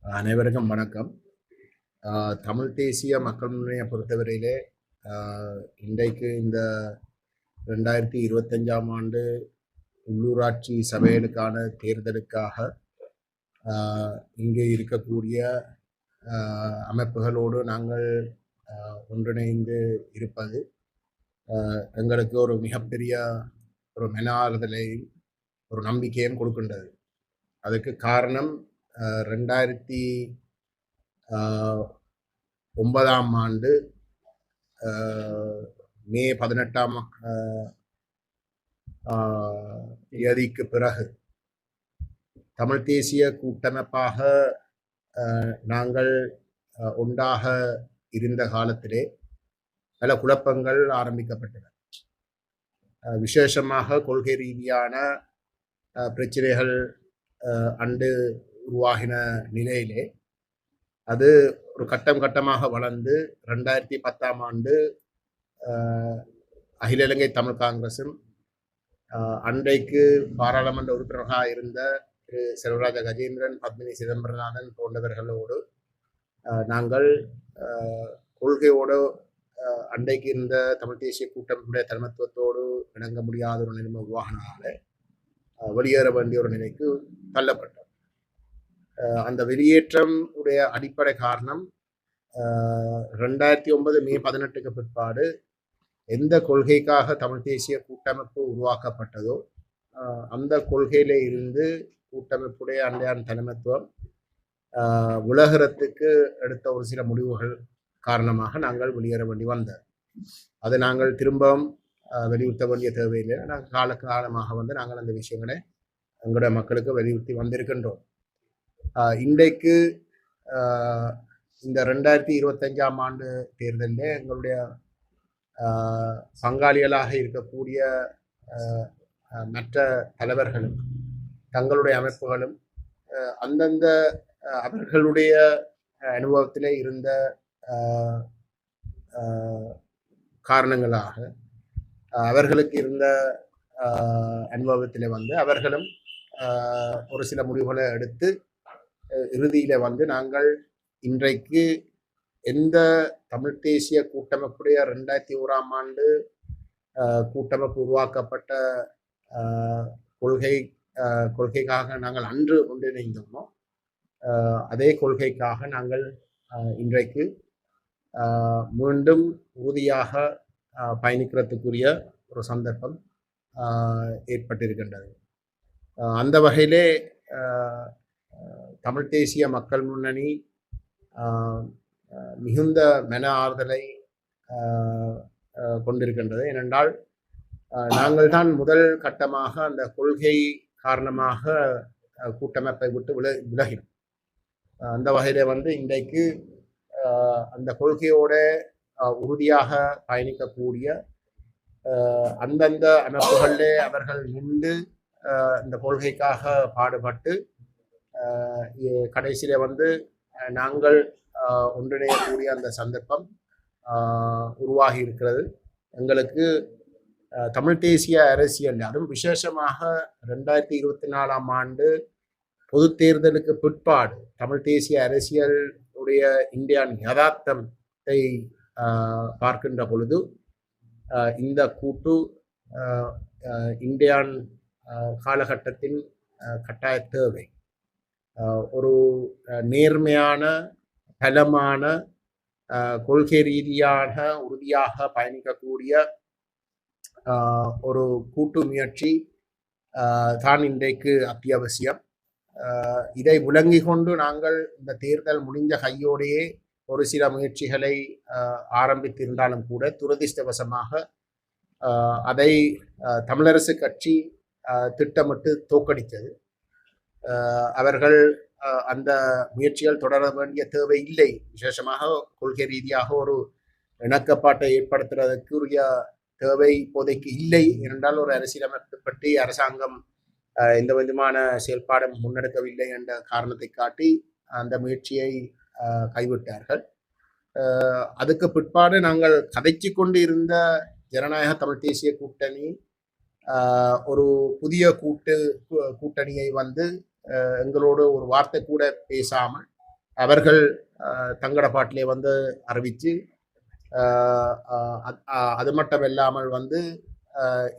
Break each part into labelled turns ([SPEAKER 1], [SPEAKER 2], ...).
[SPEAKER 1] அனைவருக்கும் வணக்கம். தமிழ் தேசிய மக்கள் முன்னணியை பொறுத்தவரையிலே இன்றைக்கு இந்த 2025ஆம் ஆண்டு உள்ளூராட்சி சபைகளுக்கான தேர்தலுக்காக இங்கே இருக்கக்கூடிய அமைப்புகளோடு நாங்கள் ஒன்றிணைந்து இருப்பது எங்களுக்கு ஒரு மிகப்பெரிய ஒரு மெனாறுதலையும் ஒரு நம்பிக்கையும் கொடுக்கின்றது. அதுக்கு காரணம் 2009ஆம் ஆண்டு மே 18ஆம் தேதிக்கு பிறகு தமிழ் தேசிய கூட்டமைப்பாக நாங்கள் ஒன்றாக இருந்த காலத்திலே பல குழப்பங்கள் ஆரம்பிக்கப்பட்டன. விசேஷமாக கொள்கை ரீதியான பிரச்சனைகள் அண்டு உருவாகின நிலையிலே அது ஒரு கட்டம் கட்டமாக வளர்ந்து 2010ஆம் ஆண்டு அகில இலங்கை தமிழ் காங்கிரசும் அன்றைக்கு பாராளுமன்ற உறுப்பினராக இருந்த திரு செல்வராஜ கஜேந்திரன், பத்மினி சிதம்பரநாதன் போன்றவர்களோடு நாங்கள் கொள்கையோடு அன்றைக்கு இருந்த தமிழ் தேசிய கூட்டமைப்புடைய தலைமைத்துவத்தோடு இணங்க முடியாத ஒரு நிலைமை உருவாகினால வெளியேற வேண்டிய ஒரு நிலைக்கு தள்ளப்பட்டோம். அந்த வெளியேற்றம் உடைய அடிப்படை காரணம் 2009 மே 18க்கு பிற்பாடு எந்த கொள்கைக்காக தமிழ் தேசிய கூட்டமைப்பு உருவாக்கப்பட்டதோ அந்த கொள்கையில இருந்து கூட்டமைப்புடைய அன்றையான தலைமைத்துவம் உலகத்துக்கு எடுத்த ஒரு சில முடிவுகள் காரணமாக நாங்கள் வெளியேற வேண்டி வந்தோம். அதை நாங்கள் திரும்பவும் வலியுறுத்த வேண்டிய தேவையில்லை. நாங்கள் காலமாக நாங்கள் அந்த விஷயங்களை எங்களுடைய மக்களுக்கு வலியுறுத்தி வந்திருக்கின்றோம். இன்றைக்கு இந்த 2025ஆம் ஆண்டு தேர்தலில் எங்களுடைய பங்காளிகளாக இருக்கக்கூடிய மற்ற தலைவர்களும் தங்களுடைய அமைப்புகளும் அந்தந்த அவர்களுடைய அனுபவத்தில் இருந்த காரணங்களாக அவர்களுக்கு இருந்த அனுபவத்தில் அவர்களும் ஒரு சில முடிவுகளை எடுத்து இறுதியில் நாங்கள் இன்றைக்கு எந்த தமிழ் தேசிய கூட்டமைப்புடைய 2001ஆம் ஆண்டு கூட்டமைப்பு உருவாக்கப்பட்ட கொள்கைக்காக நாங்கள் அன்று ஒன்றிணைந்தோமோ அதே கொள்கைக்காக நாங்கள் இன்றைக்கு மீண்டும் உறுதியாக பயணிக்கிறதுக்குரிய ஒரு சந்தர்ப்பம் ஏற்பட்டிருக்கின்றது. அந்த வகையிலே தமிழ் தேசிய மக்கள் முன்னணி மிகுந்த மன ஆறுதலை கொண்டிருக்கின்றது. ஏனென்றால் நாங்கள் தான் முதல் கட்டமாக அந்த கொள்கை காரணமாக கூட்டமைப்பை விட்டு விலகினோம். அந்த வகையில் இன்றைக்கு அந்த கொள்கையோட உறுதியாக பயணிக்கக்கூடிய அந்தந்த அமைப்புகளிலே அவர்கள் நின்று இந்த கொள்கைக்காக பாடுபட்டு கடைசியில் நாங்கள் ஒன்றிணையக்கூடிய அந்த சந்தர்ப்பம் உருவாகி இருக்கிறது. எங்களுக்கு தமிழ் தேசிய அரசியல் அதுவும் விசேஷமாக 2024ஆம் ஆண்டு பொது தேர்தலுக்கு பிற்பாடு தமிழ் தேசிய அரசியல் உடைய இந்தியாவின் யதார்த்தத்தை பார்க்கின்ற பொழுது இந்த கூட்டு இந்தியான் காலகட்டத்தின் கட்டாய தேவை ஒரு நேர்மையான பலமான கொள்கை ரீதியாக உறுதியாக பயணிக்கக்கூடிய ஒரு கூட்டு முயற்சி தான் இன்றைக்கு அத்தியாவசியம். இதை விளங்கி கொண்டு நாங்கள் இந்த தேர்தல் முடிஞ்ச கையோடையே ஒரு சில முயற்சிகளை ஆரம்பித்திருந்தாலும் கூட துரதிர்ஷ்டவசமாக அதை தமிழரசு கட்சி திட்டமிட்டு தோற்கடித்தது. அவர்கள் அந்த முயற்சிகள் தொடர வேண்டிய தேவை இல்லை. விசேஷமாக கொள்கை ரீதியாக ஒரு இணக்கப்பாட்டை ஏற்படுத்துவதற்குரிய தேவை இப்போதைக்கு இல்லை. என்றால் ஒரு அரசியலமைப்பு பற்றி அரசாங்கம் எந்த விதமான செயல்பாடும் முன்னெடுக்கவில்லை என்ற காரணத்தை காட்டி அந்த முயற்சியை கைவிட்டார்கள். அதுக்கு பிற்பாடு நாங்கள் கதைச்சு கொண்டு இருந்த ஜனநாயக தமிழ் தேசிய கூட்டணி ஒரு புதிய கூட்டணியை எங்களோடு ஒரு வார்த்தை கூட பேசாமல் அவர்கள் தங்கட பாட்டிலே வந்து அறிவித்து அது மட்டும் இல்லாமல் வந்து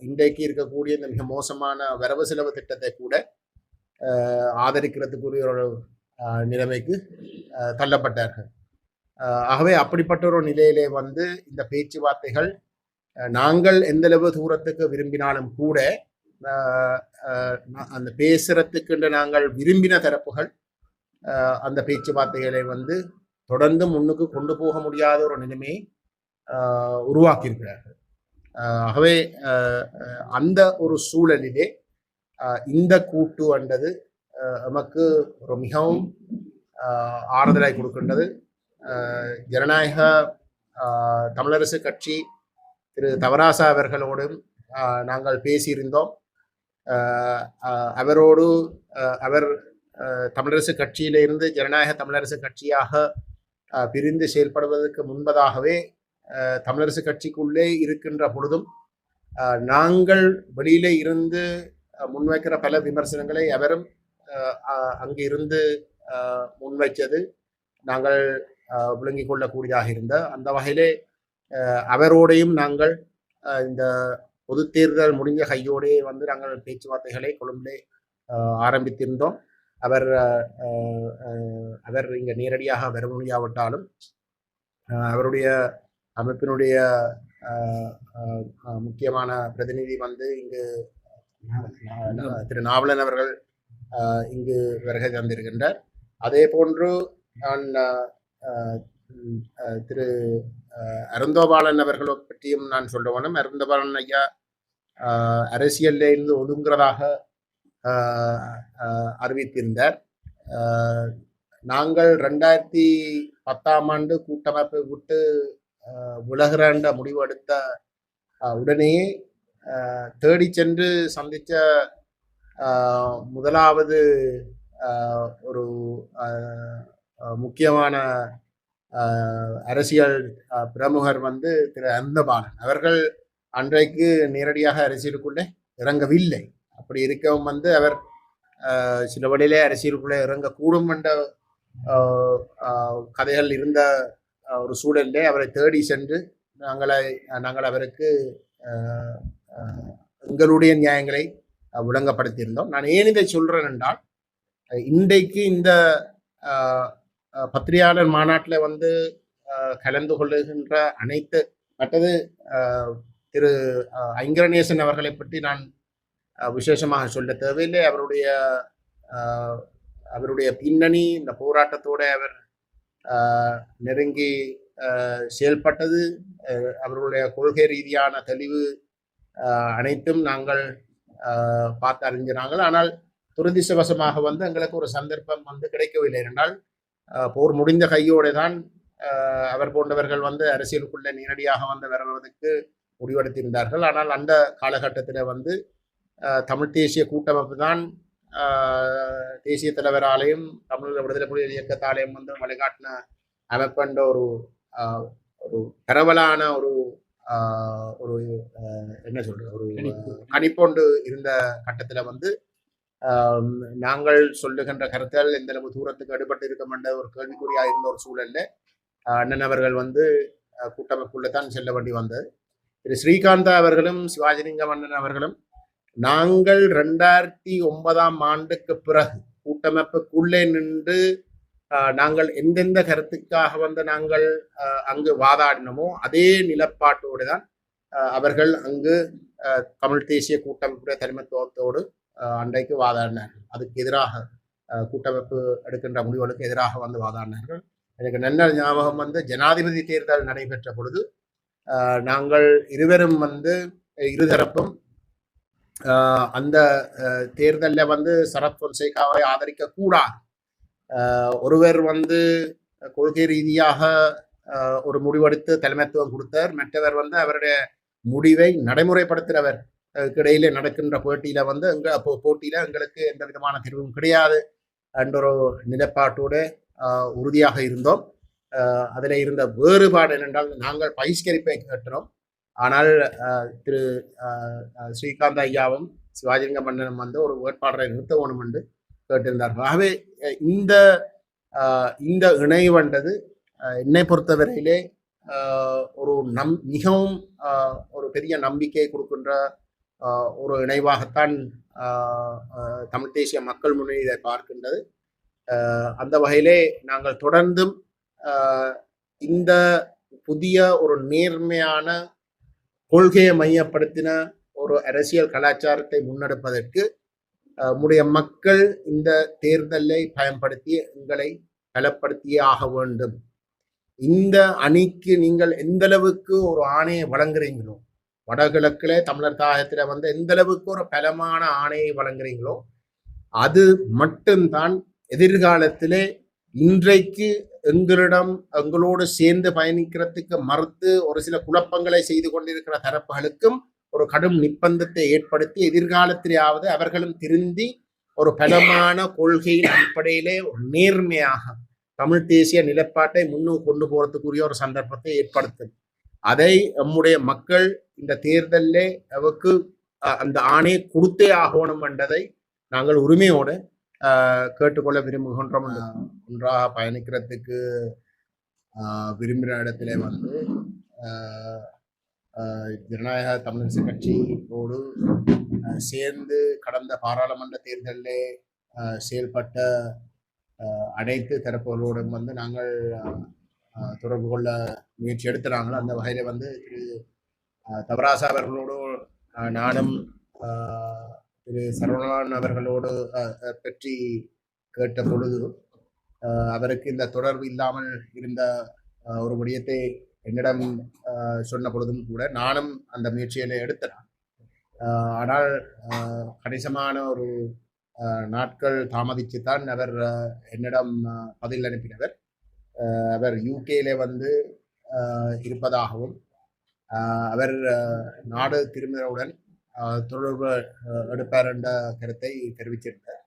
[SPEAKER 1] இன்றைக்கு இருக்கக்கூடிய இந்த மிக மோசமான வரவு செலவு திட்டத்தை கூட ஆதரிக்கிறதுக்குரிய ஒரு நிலைமைக்கு தள்ளப்பட்டார்கள். ஆகவே அப்படிப்பட்ட ஒரு நிலையிலே வந்து இந்த பேச்சுவார்த்தைகள் நாங்கள் எந்தளவு தூரத்துக்கு விரும்பினாலும் கூட அந்த பேசுறதுக்கு நாங்கள் விரும்பின தரப்புகள் அந்த பேச்சுவார்த்தைகளை வந்து தொடர்ந்து முன்னுக்கு கொண்டு போக முடியாத ஒரு நிலைமையை உருவாக்கியிருக்கிறார்கள். ஆகவே அந்த ஒரு சூழலிலே இந்த கூட்டு வந்தது நமக்கு ஒரு மிகவும் ஆறுதலாய் கொடுக்கின்றது. ஜனநாயக தமிழரசு கட்சி திரு தவராசா அவர்களோடும் நாங்கள் பேசியிருந்தோம். அவரோடு அவர் தமிழரசு கட்சியிலிருந்து ஜனநாயக தமிழரசு கட்சியாக பிரிந்து செயல்படுவதற்கு முன்பதாகவே தமிழரசு கட்சிக்குள்ளே இருக்கின்ற பொழுதும் நாங்கள் வெளியில இருந்து முன்வைக்கிற பல விமர்சனங்களை அவரும் அங்கு இருந்து முன்வைச்சது நாங்கள் விளங்கிக் கொள்ளக்கூடியதாக இருந்த அந்த வகையிலே அவரோடையும் நாங்கள் இந்த பொது தேர்தல் முடிஞ்ச கையோடே வந்து நாங்கள் பேச்சுவார்த்தைகளை கொழும்பிலே ஆரம்பித்திருந்தோம். அவர் இங்கே நேரடியாக வர முடியாவிட்டாலும் அவருடைய அமைப்பினுடைய முக்கியமான பிரதிநிதி வந்து இங்கு திரு நாவலன் அவர்கள் இங்கு வருகை தந்திருக்கின்றார். அதே போன்று நான் திரு அருந்தோபாலன் அவர்களை பற்றியும் நான் சொல்ல வேணும். அருந்தோபாலன் ஐயா அரசியல்ல இருந்து ஒதுங்குறதாக அறிவித்திருந்தார். நாங்கள் 2010 கூட்டமைப்பை விட்டு விலகிற முடிவு எடுத்த உடனேயே தேடி சென்று சந்தித்த முதலாவது ஒரு முக்கியமான அரசியல் பிரமுகர் வந்து திரு அருந்தபாலன் அவர்கள் அன்றைக்கு நேரடியாக அரசியலுக்குள்ளே இறங்கவில்லை. அப்படி இருக்கவும் வந்து அவர் சில வழியிலே அரசியலுக்குள்ளே இறங்கக்கூடும் என்ற கதைகள் இருந்த ஒரு சூழலிலே அவரை தேடி சென்று நாங்கள் அவருக்கு எங்களுடைய நியாயங்களை விளங்கப்படுத்தியிருந்தோம். நான் ஏன் இதை சொல்றேன் என்றால், இன்றைக்கு இந்த பத்திரிகையாளர் மாநாட்டில் வந்து கலந்து கொள்ளுகின்ற அனைத்து மற்றது திரு ஐங்கரநேசன் அவர்களை பற்றி நான் விசேஷமாக சொல்ல தேவையில்லை. அவருடைய பின்னணி இந்த போராட்டத்தோடு அவர் நெருங்கி செயல்பட்டது, அவர்களுடைய கொள்கை ரீதியான தெளிவு அனைத்தும் நாங்கள் பார்த்து அறிஞ்சினாங்கள். ஆனால் துரதிர்ஷ்டவசமாக வந்து எங்களுக்கு ஒரு சந்தர்ப்பம் வந்து கிடைக்கவில்லை. என்றால் போர் முடிந்த கையோடு தான் அவர் போன்றவர்கள் வந்து அரசியலுக்குள்ளே நேரடியாக வந்து வருவதற்கு முடிவெடுத்திருந்தார்கள். ஆனால் அந்த காலகட்டத்தில் வந்து தமிழ் தேசிய கூட்டமைப்பு தான் தேசிய தலைவராலையும் தமிழ் விடுதலை புலிகள் இயக்கத்தாலையும் வந்து வழிகாட்டின அமைப்பென்ற ஒரு பரவலான ஒரு என்ன சொல்றது ஒரு கணிப்பொண்டு இருந்த கட்டத்தில் வந்து நாங்கள் சொல்லுகின்ற கருத்துகள் எந்த அளவு தூரத்துக்கு அடுபட்டு இருக்கும் என்ற ஒரு கேள்விக்குறியாக இருந்த ஒரு சூழல்ல அண்ணன் அவர்கள் வந்து கூட்டமைப்புள்ள தான் செல்ல வேண்டி வந்தது. திரு ஸ்ரீகாந்தா அவர்களும் சிவாஜிலிங்கம் அண்ணன் அவர்களும் நாங்கள் 2009 பிறகு கூட்டமைப்புக்குள்ளே நின்று நாங்கள் எந்தெந்த கருத்துக்காக வந்து நாங்கள் அங்கு வாதாடினோமோ அதே நிலப்பாட்டோடு தான் அவர்கள் அங்கு தமிழ் தேசிய கூட்டமைப்புடைய தலைமைத்துவத்தோடு அன்றைக்கு வாதாடினார்கள். அதுக்கு எதிராக கூட்டமைப்பு எடுக்கின்ற முடிவுகளுக்கு எதிராக வந்து வாதாடினார்கள். எனக்கு நல்ல ஞாபகம் வந்து ஜனாதிபதி தேர்தல் நடைபெற்ற பொழுது நாங்கள் இருவரும் வந்து இருதரப்பும் அந்த தேர்தலில் வந்து சரத் பொன்சேகாவை ஆதரிக்க கூடாது. ஒருவர் வந்து கொள்கை ரீதியாக ஒரு முடிவெடுத்து தலைமைத்துவம் கொடுத்தார், மற்றவர் வந்து அவருடைய முடிவை நடைமுறைப்படுத்துகிறவர் இடையிலே நடக்கின்ற போட்டியில வந்து போட்டியில எங்களுக்கு எந்த விதமான தீர்வும் கிடையாது என்ற ஒரு நிலைப்பாட்டோடு உறுதியாக இருந்தோம். அதில் இருந்த வேறுபாடு என்னென்றால் நாங்கள் பகிஷ்கரிப்பை கேட்டோம். ஆனால் திரு ஸ்ரீகாந்த் ஐயாவும் சிவாஜிலிங்க மன்னனும் வந்து ஒரு வேட்பாளரை நிறுத்த வேணும் என்று கேட்டிருந்தார்கள். ஆகவே இந்த இந்த இணைவண்டது என்னை பொறுத்தவரையிலே ஒரு மிகவும் ஒரு பெரிய நம்பிக்கை கொடுக்கின்ற ஒரு இணைவாகத்தான் தமிழ் தேசிய மக்கள் முன்னணி இதை பார்க்கின்றது. அந்த வகையிலே நாங்கள் தொடர்ந்தும் இந்த புதிய ஒரு நேர்மையான கொள்கையை மையப்படுத்தின ஒரு அரசியல் கலாச்சாரத்தை முன்னெடுப்பதற்கு நம்முடைய மக்கள் இந்த தேர்தலை பயன்படுத்தி எங்களை பலப்படுத்தியே ஆக வேண்டும். இந்த அணிக்கு நீங்கள் எந்த அளவுக்கு ஒரு ஆணையை வழங்குறீங்களோ, வடகிழக்கிலே தமிழர் தாயத்தில் வந்து எந்த அளவுக்கு ஒரு பலமான ஆணையை வழங்குறீங்களோ, அது மட்டும்தான் எதிர்காலத்திலே இன்றைக்கு எங்களோடு சேர்ந்து பயணிக்கிறதுக்கு மறுத்து ஒரு சில குழப்பங்களை செய்து கொண்டிருக்கிற தரப்புகளுக்கும் ஒரு கடும் நிர்பந்தத்தை ஏற்படுத்தி எதிர்காலத்திலேயாவது அவர்களும் திருந்தி ஒரு பலமான கொள்கையின் அடிப்படையிலே ஒரு நேர்மையாக தமிழ் தேசிய நிலைப்பாட்டை முன்னுக்கு கொண்டு போறதுக்குரிய ஒரு சந்தர்ப்பத்தை ஏற்படுத்தும். அதை நம்முடைய மக்கள் இந்த தேர்தலிலே அவருக்கு அந்த ஆணையை கொடுத்தே ஆகணும் என்றதை நாங்கள் உரிமையோடு கேட்டுக்கொள்ள விரும்புகின்றோம். ஒன்றாக பயணிக்கிறதுக்கு விரும்புகிற இடத்துல வந்து ஜனநாயக தமிழரசு கட்சியோடு சேர்ந்து கடந்த பாராளுமன்ற தேர்தலிலே செயல்பட்ட அனைத்து தரப்புகளோடும் வந்து நாங்கள் தொடர்பு கொள்ள முயற்சி எடுத்துறாங்களோ அந்த வகையில் வந்து திரு தவராசா அவர்களோடு நானும் திரு சரவணன் அவர்களோடு பற்றி கேட்ட பொழுது அவருக்கு இந்த தொடர்பு இல்லாமல் இருந்த ஒரு விடயத்தை என்னிடம் சொன்ன பொழுதும் கூட நானும் அந்த முயற்சியில எடுத்தேன். ஆனால் கணிசமான ஒரு நாட்கள் தாமதித்துத்தான் அவர் என்னிடம் பதில் அனுப்பினவர். அவர் யூகேல வந்து இருப்பதாகவும் அவர் நாடு திரும்பினவுடன் தொடர்பு எடுப்பார் என்ற கருத்தை தெரிவிச்சிருந்தார்.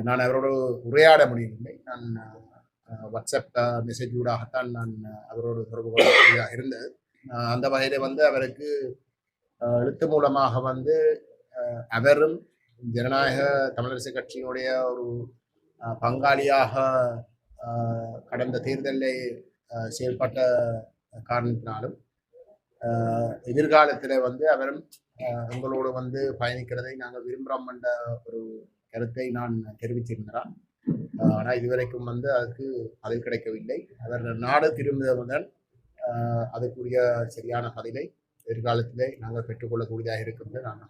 [SPEAKER 1] நான் அவரோடு உரையாட முடியவில்லை. நான் வாட்ஸ்அப் மெசேஜ் ஊடாகத்தான் நான் அவரோடு தொடர்பு கொள்ளக்கூடியதாக இருந்தது. அந்த வகையில் வந்து அவருக்கு எழுத்து மூலமாக வந்து அவரும் ஜனநாயக தமிழரசு கட்சியினுடைய ஒரு பங்காளியாக கடந்த தேர்தலில் செயல்பட்ட காரணத்தினாலும் எதிர்காலத்தில் வந்து அவரும் எங்களோடு வந்து பயணிக்கிறதை நாங்கள் விரும்புகிறோம் என்ற ஒரு கருத்தை நான் தெரிவித்திருந்தார். ஆனால் இதுவரைக்கும் வந்து அதுக்கு பதில் கிடைக்கவில்லை. அவர் நாடு திரும்புவதுடன் அதுக்குரிய சரியான பதிலை எதிர்காலத்திலே நாங்கள் பெற்றுக்கொள்ளக்கூடியதாக இருக்கும் நான்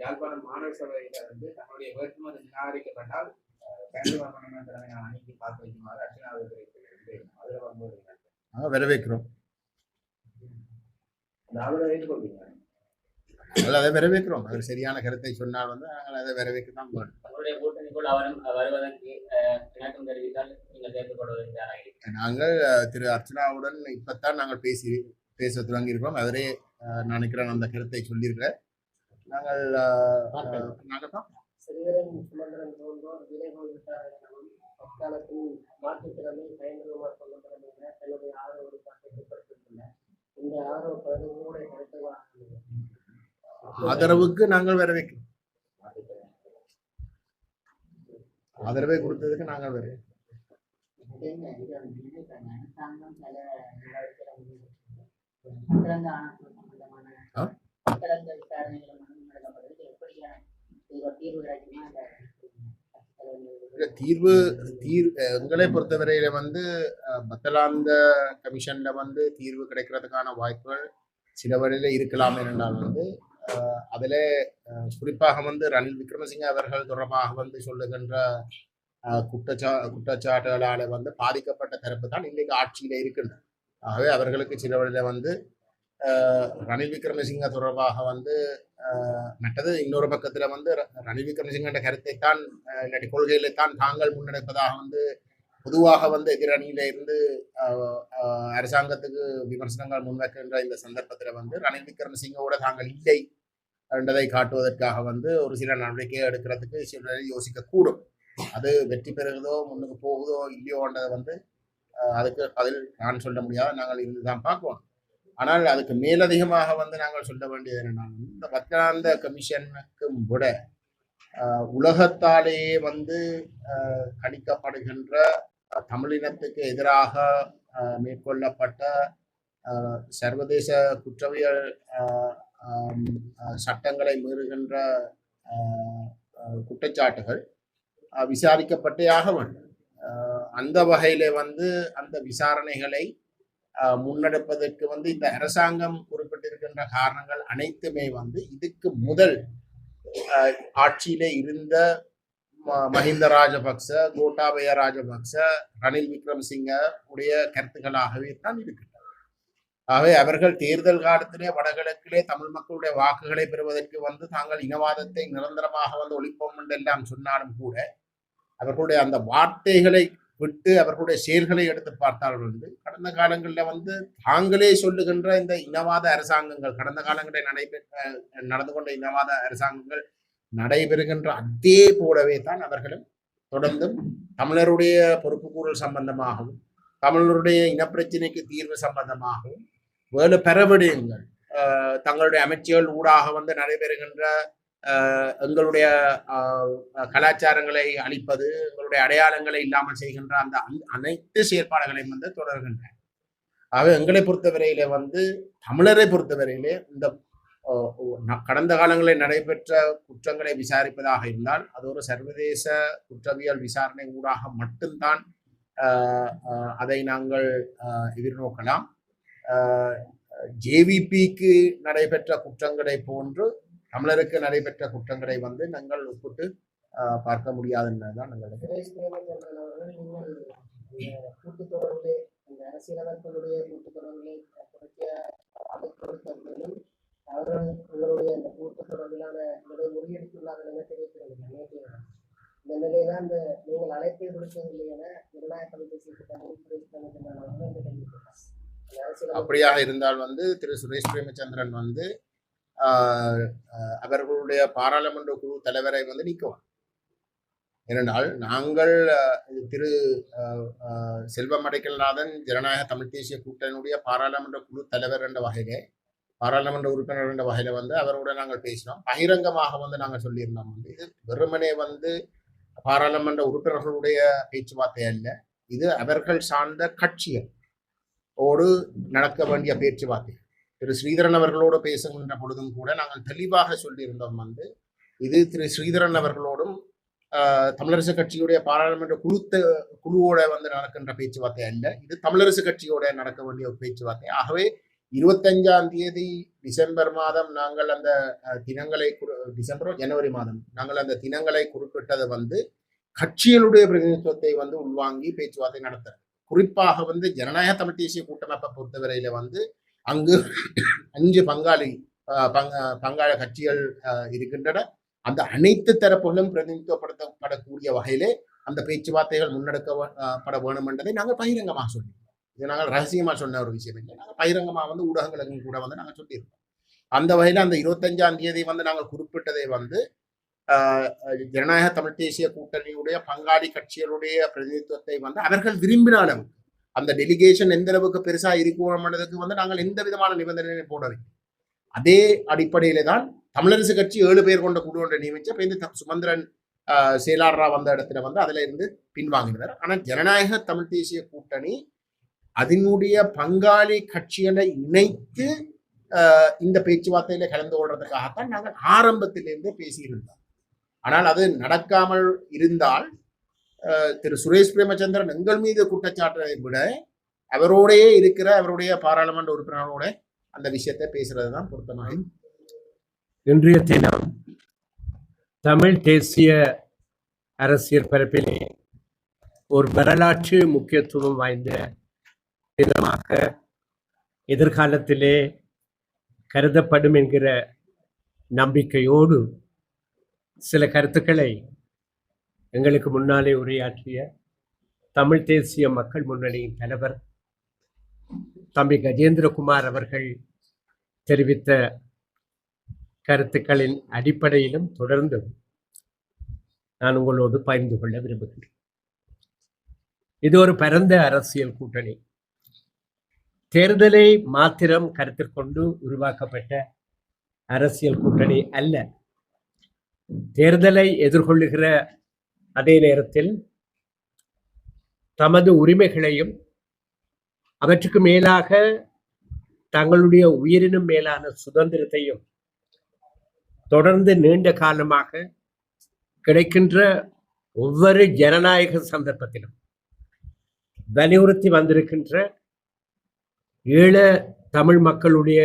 [SPEAKER 2] யாழ்ப்பாணம் மாநகர சபையில வந்து தன்னுடைய வேட்புமனு நிராகரிக்கப்பட்டால் அணிக்கு பார்த்து வைக்குமாறு அர்ச்சனா
[SPEAKER 1] வரவேற்கிறோம். அதை வரவேற்கிறோம். அவர் சரியான கருத்தை சொன்னால் வந்து நாங்கள் அதை வரவேற்க தான் வேண்டும். நாங்கள் திரு அர்ச்சனாவுடன் இப்பத்தான் நாங்கள் பேச தொடங்கியிருக்கிறோம். அவரே நினைக்கிறேன் அந்த கருத்தை சொல்லியிருக்கிறேன். நாங்கள் தான் ஆதரவுக்கு நாங்கள் வரவேற்கிறோம். ஆதரவை கொடுத்ததுக்கு நாங்கள் வரவேற்கிறோம். எங்களை பொறுத்தவரையில வந்து பத்தலாந்த கமிஷன்ல வந்து தீர்வு கிடைக்கிறதுக்கான வாய்ப்புகள் சில வழியில இருக்கலாம் என்றால் வந்து அதில் குறிப்பாக வந்து ரணில் விக்ரமசிங்க அவர்கள் தொடர்பாக வந்து சொல்லுகின்ற குற்றச்சாட்டுகளால் வந்து பாதிக்கப்பட்ட தரப்பு தான் இன்னைக்கு ஆட்சியில இருக்கின்றன. ஆகவே அவர்களுக்கு சில வழியில வந்து ரணில் விக்ரமசிங்க தொடர்பாக வந்து மற்றது இன்னொரு பக்கத்துல வந்து ரணில் விக்ரமசிங்க கருத்தை தான் இல்லாட்டி கொள்கையில தான் தாங்கள் முன்னெடுப்பதாக வந்து பொதுவாக வந்து எதிரணியில இருந்து அரசாங்கத்துக்கு விமர்சனங்கள் முன்வைக்கின்ற இந்த சந்தர்ப்பத்துல வந்து ரணில் விக்ரமசிங்கோட தாங்கள் இல்லை என்றதை காட்டுவதற்காக வந்து ஒரு சில நடவடிக்கையை எடுக்கிறதுக்கு சில யோசிக்க கூடும். அது வெற்றி பெறுகிறதோ முன்னுக்கு போகுதோ இல்லையோன்றதை வந்து அதுக்கு பதில் நான் சொல்ல முடியாது. நாங்கள் இருந்துதான் பார்க்கணும். ஆனால் அதுக்கு மேலதிகமாக வந்து நாங்கள் சொல்ல வேண்டியது என்னன்னா இந்த பத்தாந்த கமிஷனுக்கும் விட உலகத்தாலேயே வந்து கணிக்கப்படுகின்ற தமிழினத்துக்கு எதிராக மேற்கொள்ளப்பட்ட சர்வதேச குற்றவியல் சட்டங்களை மீறுகின்ற குற்றச்சாட்டுகள் விசாரிக்கப்பட்டே ஆக வேண்டும். அந்த வகையில வந்து அந்த விசாரணைகளை முன்னெடுப்பதற்கு வந்து இந்த அரசாங்கம் குறிப்பிட்டிருக்கின்ற காரணங்கள் அனைத்துமே வந்து இதுக்கு முதல் ஆட்சியிலே இருந்த மஹிந்த ராஜபக்ச, கோட்டாபய ராஜபக்ச, ரணில் விக்ரமசிங்க உடைய கருத்துக்களாகவே தான் இருக்கின்றன. ஆகவே அவர்கள் தேர்தல் காலத்திலே வடகிழக்கிலே தமிழ் மக்களுடைய வாக்குகளை பெறுவதற்கு வந்து தாங்கள் இனவாதத்தை நிரந்தரமாக வந்து ஒழிப்போம் என்றெல்லாம் சொன்னாலும் கூட அவர்களுடைய அந்த வார்த்தைகளை விட்டு அவர்களுடைய செயல்களை எடுத்து பார்த்தால் வந்து கடந்த காலங்களில் வந்து தாங்களே சொல்லுகின்ற இந்த இனவாத அரசாங்கங்கள் கடந்த காலங்களில் நடந்து கொண்ட இனவாத அரசாங்கங்கள் நடைபெறுகின்ற அதே போலவே தான் அவர்களும் தொடர்ந்தும் தமிழருடைய பொறுப்புக்கூறல் சம்பந்தமாகவும் தமிழருடைய இனப்பிரச்சனைக்கு தீர்வு சம்பந்தமாகவும் வேறு பெறவிடயங்கள் தங்களுடைய அமைச்சர்கள் ஊடாக வந்து நடைபெறுகின்ற எங்களுடைய கலாச்சாரங்களை அழிப்பது, எங்களுடைய அடையாளங்களை இல்லாமல் செய்கின்ற அந்த அனைத்து செயற்பாடுகளையும் வந்து தொடர்கின்றன. ஆக எங்களை பொறுத்தவரையிலே வந்து தமிழரை பொறுத்தவரையிலே இந்த கடந்த காலங்களில் நடைபெற்ற குற்றங்களை விசாரிப்பதாக இருந்தால் அது ஒரு சர்வதேச குற்றவியல் விசாரணை ஊடாக மட்டும்தான் அதை நாங்கள் எதிர்நோக்கலாம். ஜேவிபிக்கு நடைபெற்ற குற்றங்களை போன்று தமிழருக்கு நடைபெற்ற குற்றங்களை வந்து நாங்கள் ஒப்பிட்டு பார்க்க முடியாது என்பதுதான் நாங்கள்
[SPEAKER 3] கூட்டுத்தொடர்புகளை அரசியலமைப்புடைய கூட்டுத்தொடர்புகளை அவர்கள் உங்களுடைய அந்த கூட்டுத்தொடர்பிலான முறியடித்துள்ளாத நினைத்திருக்கிறது. இந்த நிலையில அந்த நீங்கள் அழைப்பை விடுக்கவில்லை என ஜனநாயக தமிழ் தேசிய
[SPEAKER 1] அப்படியாக இருந்தால் வந்து திரு சுரேஷ் பிரேமச்சந்திரன் வந்து அவர்களுடைய பாராளுமன்ற குழு தலைவரை வந்து நீக்குவார். ஏனென்றால் நாங்கள் திரு செல்வம் அடைக்கல்நாதன் ஜனநாயக தமிழ் தேசிய கூட்டணியுடைய பாராளுமன்ற குழு தலைவர் என்ற வகையிலே பாராளுமன்ற உறுப்பினர் என்ற வகையில வந்து அவரோட நாங்கள் பேசினோம். பகிரங்கமாக வந்து நாங்கள் சொல்லியிருந்தோம் வந்து இது வெறுமனே வந்து பாராளுமன்ற உறுப்பினர்களுடைய பேச்சுவார்த்தை அல்ல, இது அவர்கள் சார்ந்த கட்சிகள் ஓடு நடக்க வேண்டிய பேச்சுவார்த்தை. திரு ஸ்ரீதரன் அவர்களோடு பேசுகின்ற பொழுதும் கூட நாங்கள் தெளிவாக சொல்லியிருந்தோம் வந்து இது திரு ஸ்ரீதரன் அவர்களோடும் தமிழரசு கட்சியுடைய பாராளுமன்ற குழுவோட வந்து நடக்கின்ற பேச்சுவார்த்தை அல்ல, இது தமிழரசு கட்சியோட நடக்க வேண்டிய ஒரு பேச்சுவார்த்தை. ஆகவே 25ஆம் தேதி டிசம்பர் மாதம் நாங்கள் அந்த தினங்களை டிசம்பரோ ஜனவரி மாதம் நாங்கள் அந்த தினங்களை குறிப்பிட்டது வந்து கட்சிகளுடைய பிரதிநிதித்துவத்தை வந்து உள்வாங்கி பேச்சுவார்த்தை நடத்துறது. குறிப்பாக வந்து ஜனநாயக தமிழ் தேசிய கூட்டமைப்பை பொறுத்தவரையில வந்து அங்கு 5 பங்காள கட்சிகள் இருக்கின்றன. அந்த அனைத்து தரப்புகளும் பிரதிநிதித்துவப்படுத்தப்படக்கூடிய வகையிலே அந்த பேச்சுவார்த்தைகள் முன்னெடுக்கப்பட வேண்டும் என்பதை நாங்கள் பகிரங்கமாக சொல்லியிருக்கோம். இது நாங்கள் ரகசியமாக சொன்ன ஒரு விஷயம் இல்லை, நாங்கள் பகிரங்கமாக வந்து ஊடகங்களுக்கு கூட வந்து நாங்கள் சொல்லியிருக்கோம். அந்த வகையில் அந்த 25ஆம் தேதி வந்து நாங்கள் குறிப்பிட்டதை வந்து ஜனநாயக தமிழ் தேசிய கூட்டணியுடைய பங்காளி கட்சிகளுடைய பிரதிநிதித்துவத்தை வந்து அவர்கள் விரும்பின அளவு அந்த டெலிகேஷன் எந்த அளவுக்கு பெருசா இருக்கணும்ன்றதுக்கு வந்து நாங்கள் எந்த விதமான நிபந்தனை போடவில்லை. அதே அடிப்படையில தான் தமிழரசு கட்சி 7 பேர் கொண்ட குழு ஒன்றை நியமிச்சு அப்ப இந்த சுமந்திரன் செயலாளரா வந்த இடத்துல வந்து அதுல இருந்து பின்வாங்கினார். ஆனால் ஜனநாயக தமிழ் தேசிய கூட்டணி அதனுடைய பங்காளி கட்சிகளை இணைத்து இந்த பேச்சுவார்த்தையில கலந்து கொள்றதுக்காகத்தான் நாங்கள் ஆரம்பத்திலிருந்தே பேசியிருந்தோம். ஆனால் அது நடக்காமல் இருந்தால் திரு சுரேஷ் பிரேமச்சந்திரன் எங்கள் மீது குற்றச்சாட்டை விட அவரோடையே இருக்கிற அவருடைய பாராளுமன்ற உறுப்பினரோட அந்த விஷயத்தை பேசுறது தான் பொருத்தமாக.
[SPEAKER 4] இன்றைய தினம் தமிழ் தேசிய அரசியல் பரப்பிலே ஒரு வரலாற்று முக்கியத்துவம் வாய்ந்த தினமாக எதிர்காலத்திலே கருதப்படும் என்கிற நம்பிக்கையோடு சில கருத்துக்களை எங்களுக்கு முன்னாலே உரையாற்றிய தமிழ் தேசிய மக்கள் முன்னணியின் தலைவர் தம்பி கஜேந்திரகுமார் அவர்கள் தெரிவித்த கருத்துக்களின் அடிப்படையிலும் தொடர்ந்து நான் உங்களோடு பகிர்ந்து கொள்ள விரும்புகிறேன். இது ஒரு பரந்த அரசியல் கூட்டணி, தேர்தலை மாத்திரம் கருத்தில் கொண்டு உருவாக்கப்பட்ட அரசியல் கூட்டணி அல்ல. தேர்தலை எதிர்கொள்ளுகிற அதே நேரத்தில் தமது உரிமைகளையும் அவற்றுக்கு மேலாக தங்களுடைய உயிரினும் மேலான சுதந்திரத்தையும் தொடர்ந்து நீண்ட காலமாக கிடைக்கின்ற ஒவ்வொரு ஜனநாயக சந்தர்ப்பத்திலும் வலியுறுத்தி வந்திருக்கின்ற ஈழ தமிழ் மக்களுடைய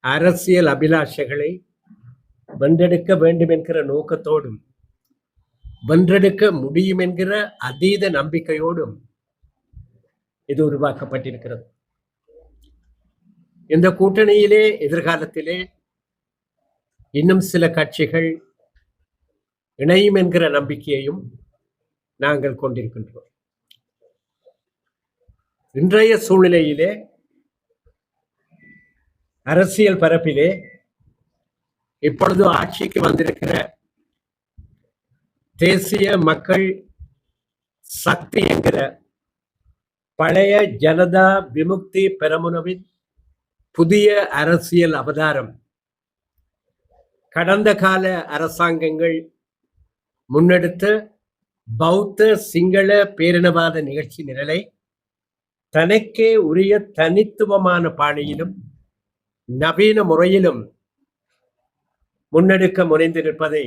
[SPEAKER 4] அரசியல் அபிலாஷைகளை வென்றெடுக்க வேண்டும் என்கிற நோக்கத்தோடும் வென்றெடுக்க முடியும் என்கிற அதீத நம்பிக்கையோடும் இது உருவாக்கப்பட்டிருக்கிறது. இந்த கூட்டணியிலே எதிர்காலத்திலே இன்னும் சில கட்சிகள் இணையும் என்கிற நம்பிக்கையையும் நாங்கள் கொண்டிருக்கின்றோம். இன்றைய சூழ்நிலையிலே அரசியல் பரப்பிலே இப்பொழுது ஆட்சிக்கு வந்திருக்கிற தேசிய மக்கள் சக்தி என்கிற பழைய ஜனதா விமுக்தி பெரமுனவின் புதிய அரசியல் அவதாரம் கடந்த கால அரசாங்கங்கள் முன்னெடுத்த பௌத்த சிங்கள பேரினவாத நிகழ்ச்சி நிரலை தனக்கே உரிய தனித்துவமான பாணியிலும் நவீன முறையிலும் முன்னெடுக்க முனைந்து நிற்பதை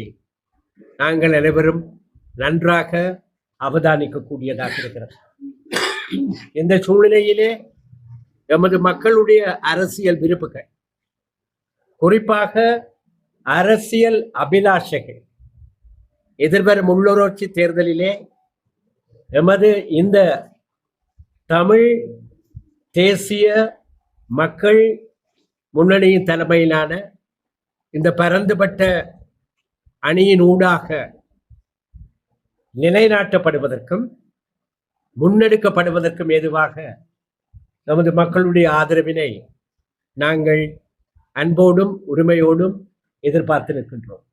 [SPEAKER 4] நாங்கள் அனைவரும் நன்றாக அவதானிக்கக்கூடியதாக இருக்கிறது. இந்த சூழ்நிலையிலே எமது மக்களுடைய அரசியல் விருப்புகள், குறிப்பாக அரசியல் அபிலாஷைகள் எதிர்வரும் உள்ளூராட்சி தேர்தலிலே எமது இந்த தமிழ் தேசிய மக்கள் முன்னணியின் தலைமையிலான இந்த பரந்துபட்ட அணியின் ஊடாக நிலைநாட்டப்படுவதற்கும் முன்னெடுக்கப்படுவதற்கும் ஏதுவாக நமது மக்களுடைய ஆதரவினை நாங்கள் அன்போடும் உரிமையோடும் எதிர்பார்த்து நிற்கின்றோம்.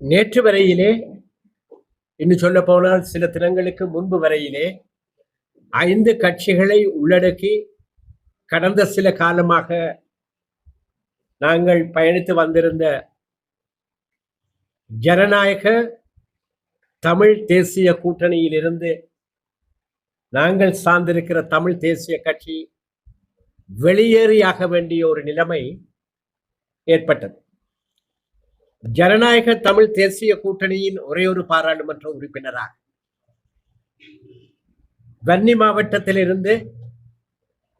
[SPEAKER 4] நேற்று வரையிலே, இன்னும் சொல்ல போனால் சில தினங்களுக்கு முன்பு வரையிலே 5 கட்சிகளை உள்ளடக்கி கடந்த சில காலமாக நாங்கள் பயணித்து வந்திருந்த ஜனநாயக தமிழ் தேசிய கூட்டணியிலிருந்து நாங்கள் சார்ந்திருக்கிற தமிழ் தேசிய கட்சி வெளியேறியாக வேண்டிய ஒரு நிலைமை ஏற்பட்டது. ஜனநாயக தமிழ் தேசிய கூட்டணியின் ஒரே ஒரு பாராளுமன்ற உறுப்பினராக வன்னி மாவட்டத்திலிருந்து,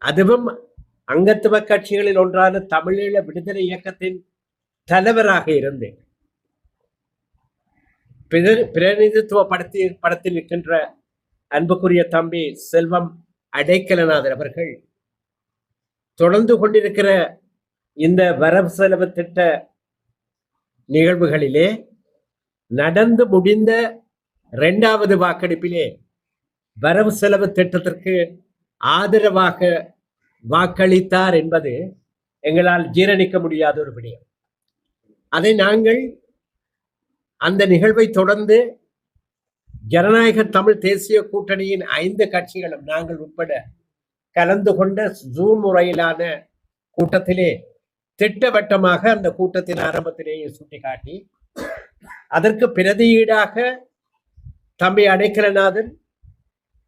[SPEAKER 4] அதுவும் அங்கத்துவ கட்சிகளில் ஒன்றான தமிழீழ விடுதலை இயக்கத்தின் தலைவராக இருந்து பிரதிநிதித்துவப்படுத்தி நிற்கின்ற அன்புக்குரிய தம்பி செல்வம் அடைக்கலநாதர் அவர்கள் தொடர்ந்து கொண்டிருக்கிற இந்த வரவு செலவு திட்ட நிகழ்வுகளிலே நடந்து முடிந்த 2வது வாக்கெடுப்பிலே வரவு செலவு திட்டத்திற்கு ஆதரவாக வாக்களித்தார் என்பது எங்களால் ஜீரணிக்க முடியாத ஒரு விடயம். அதை நாங்கள் அந்த நிகழ்வை தொடர்ந்து ஜனநாயக தமிழ் தேசிய கூட்டணியின் 5 கட்சிகளும் நாங்கள் உட்பட கலந்து கொண்ட ஜூம் முறையிலான கூட்டத்திலே திட்டவட்டமாக அந்த கூட்டத்தின் ஆரம்பத்திலேயே சுட்டிக்காட்டி, அதற்கு பிரதியீடாக தம்பி அடைக்கலநாதன்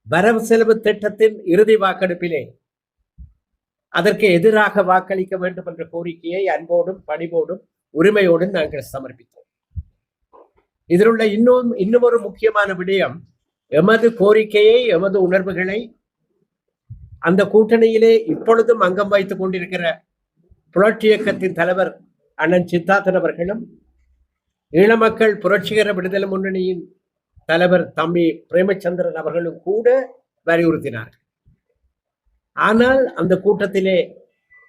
[SPEAKER 4] வரவு செலவு திட்டத்தின் இறுதி வாக்கெடுப்பிலே அதற்கு எதிராக வாக்களிக்க வேண்டும் என்ற கோரிக்கையை அன்போடும் பணிவோடும் உரிமையோடும் நாங்கள் சமர்ப்பித்தோம். இதில் உள்ள இன்னும் ஒரு முக்கியமான விடயம், எமது கோரிக்கையை, எமது உணர்வுகளை அந்த கூட்டணியிலே இப்பொழுதும் அங்கம் வைத்துக் கொண்டிருக்கிற புரட்சி இயக்கத்தின் தலைவர் அண்ணன் சித்தார்த்தன் அவர்களும், ஈழமக்கள் புரட்சிகர விடுதலை முன்னணியின் தலைவர் தம்பி பிரேமச்சந்திரன் அவர்களும் கூட வலியுறுத்தினார்கள். ஆனால் அந்த கூட்டத்திலே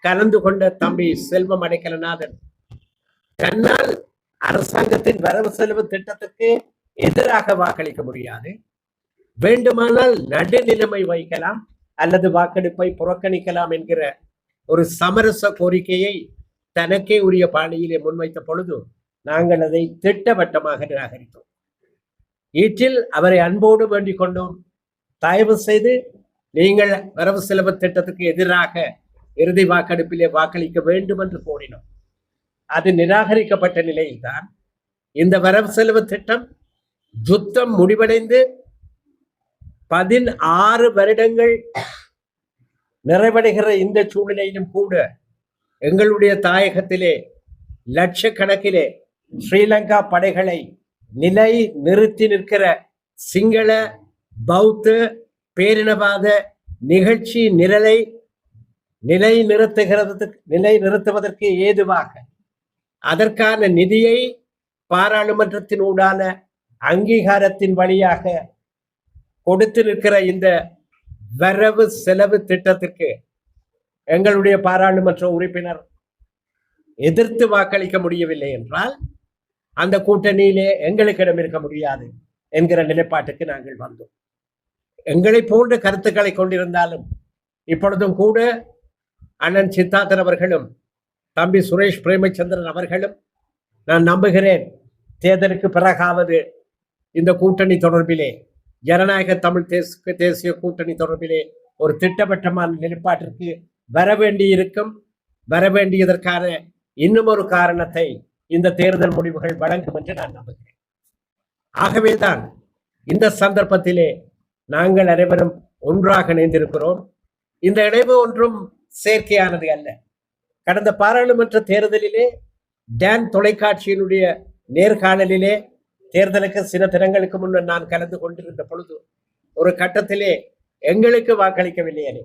[SPEAKER 4] கலந்து கொண்ட தம்பி செல்வம் அடைக்கலநாதன் தன்னால் அரசாங்கத்தின் வரவு செலவு திட்டத்துக்கு எதிராக வாக்களிக்க முடியாது, வேண்டுமானால் நடுநிலைமை வைக்கலாம் அல்லது வாக்கெடுப்பை புறக்கணிக்கலாம் என்கிற ஒரு சமரச கோரிக்கையை தனக்கே உரிய பாணியிலே முன்வைத்த பொழுது நாங்கள் அதை திட்டவட்டமாக நிராகரித்தோம். ஈற்றில் அவரை அன்போடு வேண்டிக் கொண்டோம், தயவு செய்து நீங்கள் வரவு செலவு திட்டத்துக்கு எதிராக இறுதி வாக்கெடுப்பிலே வாக்களிக்க வேண்டும் என்று கோரினோம். அது நிராகரிக்கப்பட்ட நிலையில்தான் இந்த வரவு செலவு திட்டம் யுத்தம் முடிவடைந்து 16 வருடங்கள் நிறைவடைகிற இந்த சூழ்நிலையிலும் கூட எங்களுடைய தாயகத்திலே லட்சக்கணக்கிலே ஸ்ரீலங்கா படைகளை நிலை நிறுத்தி நிற்கிற சிங்கள பௌத்த பேரினவாத நிகழ்ச்சி நிலை நிறுத்துவதற்கு ஏதுவாக அதற்கான நிதியை பாராளுமன்றத்தினூடான அங்கீகாரத்தின் வழியாக கொடுத்து நிற்கிற இந்த வரவு செலவு திட்டத்திற்கு எங்களுடைய பாராளுமன்ற உறுப்பினர் எதிர்த்து வாக்களிக்க முடியவில்லை என்றால் அந்த கூட்டணியிலே எங்களுக்கிடம் இருக்க முடியாது என்கிற நிலைப்பாட்டுக்கு நாங்கள் வந்தோம். எங்களை போன்ற கருத்துக்களை கொண்டிருந்தாலும் இப்பொழுதும் கூட அண்ணன் சித்தார்த்தன் அவர்களும் தம்பி சுரேஷ் பிரேமச்சந்திரன் அவர்களும் நான் நம்புகிறேன் தேர்தலுக்கு பிறகாவது இந்த கூட்டணி தொடர்பிலே ஜனநாயக தமிழ் தேசிய கூட்டணி தொடர்பிலே ஒரு திட்டவட்டமான நிலைப்பாட்டிற்கு வரவேண்டியதற்கான இன்னும் ஒரு காரணத்தை இந்த தேர்தல் முடிவுகள் வழங்கும் என்று நான் நம்புகிறேன். ஆகவேதான் இந்த சந்தர்ப்பத்திலே நாங்கள் அனைவரும் ஒன்றாக இணைந்திருக்கிறோம். இந்த இணைவு ஒன்றும் செயற்கையானது அல்ல. கடந்த பாராளுமன்ற தேர்தலிலே டான் தொலைக்காட்சியினுடைய நேர்காணலிலே தேர்தலுக்கு சில தினங்களுக்கு முன்னர் நான் கலந்து கொண்டிருந்த பொழுது ஒரு கட்டத்திலே எங்களுக்கு வாக்களிக்கவில்லையே,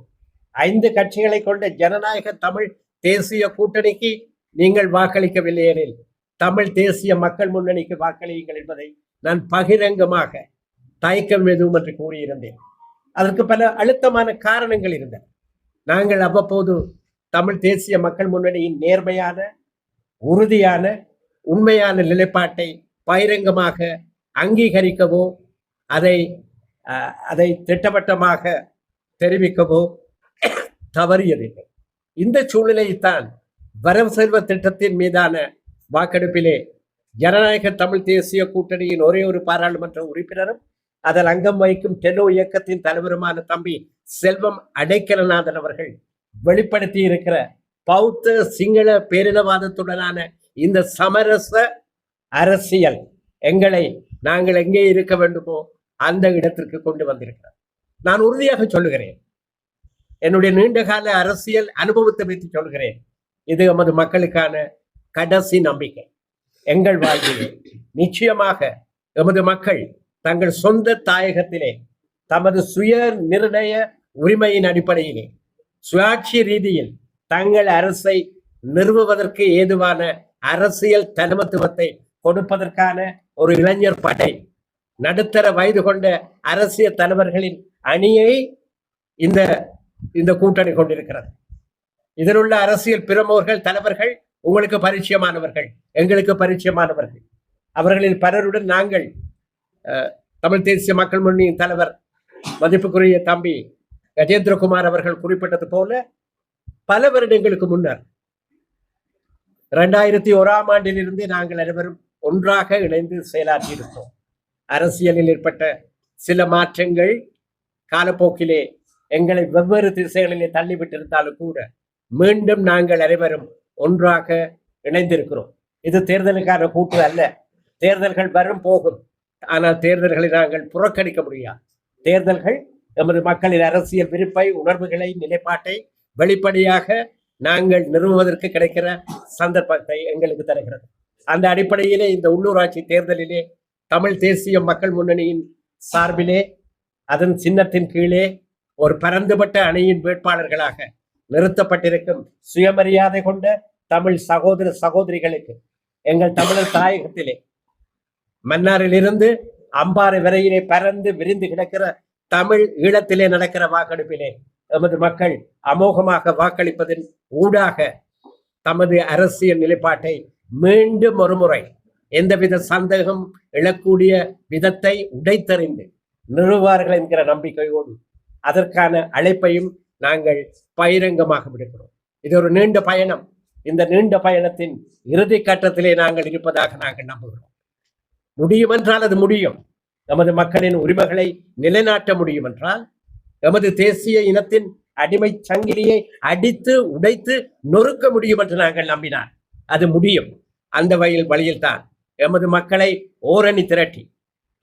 [SPEAKER 4] 5 கட்சிகளை கொண்ட ஜனநாயக தமிழ் தேசிய கூட்டணிக்கு நீங்கள் வாக்களிக்கவில்லையெனில் தமிழ் தேசிய மக்கள் முன்னணிக்கு வாக்களியுங்கள் என்பதை நான் பகிரங்கமாக தயக்கம் எதுவும் என்று கூறியிருந்தேன். அதற்கு பல அழுத்தமான காரணங்கள் இருந்தன. நாங்கள் அவ்வப்போது தமிழ் தேசிய மக்கள் முன்னணியின் நேர்மையான, உறுதியான, உண்மையான நிலைப்பாட்டை பகிரங்கமாக அங்கீகரிக்கவோ அதை திட்டவட்டமாக தெரிவிக்கவோ தவறியதில்லை. இந்த சூழ்நிலையைத்தான் வரவு செல்வ திட்டத்தின் மீதான வாக்கெடுப்பிலே ஜனநாயக தமிழ் தேசிய கூட்டணியின் ஒரே ஒரு பாராளுமன்ற உறுப்பினரும் அதில் அங்கம் வகிக்கும் டெலோ இயக்கத்தின் தலைவருமான தம்பி செல்வம் அடைக்கலநாதன் அவர்கள் வெளிப்படுத்தி இருக்கிற பௌத்த சிங்கள பேரினவாதத்துடனான இந்த சமரச அரசியல் நாங்கள் எங்கே இருக்க வேண்டுமோ அந்த இடத்திற்கு கொண்டு வந்திருக்கிறார். நான் உறுதியாக சொல்லுகிறேன், என்னுடைய நீண்டகால அரசியல் அனுபவத்தை வைத்து சொல்கிறேன், இது எமது மக்களுக்கான கடைசி நம்பிக்கை. எங்கள் வாழ்விலே நிச்சயமாக எமது மக்கள் தங்கள் சொந்த தாயகத்திலே தமது சுய நிர்ணய உரிமையின் அடிப்படையிலே சுயாட்சி ரீதியில் தங்கள் அரசை நிறுவுவதற்கு ஏதுவான அரசியல் தலைமத்துவத்தை கொடுப்பதற்கான ஒரு இளைஞர் படை, நடுத்தர வயது கொண்ட அரசியல் தலைவர்களின் அணியை இந்த கூட்டணி கொண்டிருக்கிறது. இதில் உள்ள அரசியல் பிரமுகர்கள், தலைவர்கள் உங்களுக்கு பரிச்சயமானவர்கள், எங்களுக்கு பரிச்சயமானவர்கள். அவர்களில் பலருடன் நாங்கள் தமிழ் தேசிய மக்கள் முன்னணியின் தலைவர் மதிப்புக்குரிய தம்பி கஜேந்திரகுமார் அவர்கள் குறிப்பிட்டது போல பல வருடங்களுக்கு முன்னர் 2001ஆம் ஆண்டிலிருந்து நாங்கள் அனைவரும் ஒன்றாக இணைந்து செயலாற்றியிருக்கிறோம். அரசியலில் ஏற்பட்ட சில மாற்றங்கள் காலப்போக்கிலே எங்களை வெவ்வேறு திசைகளிலே தள்ளிவிட்டிருந்தாலும் கூட மீண்டும் நாங்கள் அனைவரும் ஒன்றாக இணைந்திருக்கிறோம். இது தேர்தலுக்கான கூட்டு அல்ல. தேர்தல்கள் வரும் போகும், ஆனால் தேர்தல்களை நாங்கள் புறக்கணிக்க முடியாது. தேர்தல்கள் எமது மக்களின் அரசியல் விருப்பை, உணர்வுகளை, நிலைப்பாட்டை வெளிப்படையாக நாங்கள் நிறுவுவதற்கு கிடைக்கிற சந்தர்ப்பத்தை எங்களுக்கு தருகிறது. அந்த அடிப்படையிலே இந்த உள்ளூராட்சி தேர்தலிலே தமிழ் தேசிய மக்கள் முன்னணியின் சார்பிலே அதன் சின்னத்தின் கீழே ஒரு பரந்துபட்ட அணியின் வேட்பாளர்களாக நிறுத்தப்பட்டிருக்கும் சுயமரியாதை கொண்ட தமிழ் சகோதர சகோதரிகளுக்கு எங்கள் தமிழர் தாயகத்திலே மன்னாரிலிருந்து அம்பாறை வரையிலே பறந்து விரிந்து கிடக்கிற தமிழ் ஈழத்திலே நடக்கிற வாக்கெடுப்பிலே எமது மக்கள் அமோகமாக வாக்களிப்பதன் ஊடாக தமது அரசியல் நிலைப்பாட்டை மீண்டும் ஒரு முறை எந்தவித சந்தேகம் எழக்கூடிய விதத்தை உடைத்தறிந்து நிறுவார்கள் என்கிற நம்பிக்கையோடு அதற்கான அழைப்பையும் நாங்கள் பகிரங்கமாக விடுகிறோம். இது ஒரு நீண்ட பயணம். இந்த நீண்ட பயணத்தின் இறுதி கட்டத்திலே நாங்கள் இருப்பதாக நாங்கள் நம்புகிறோம். முடியும் என்றால் அது முடியும். நமது மக்களின் உரிமைகளை நிலைநாட்ட முடியும் என்றால் எமது தேசிய இனத்தின் அடிமை சங்கிலியை அடித்து உடைத்து நொறுக்க முடியும் என்று நாங்கள் நம்பினார். அது முடியும். அந்த வழியில் தான் எமது மக்களை ஓரணி திரட்டி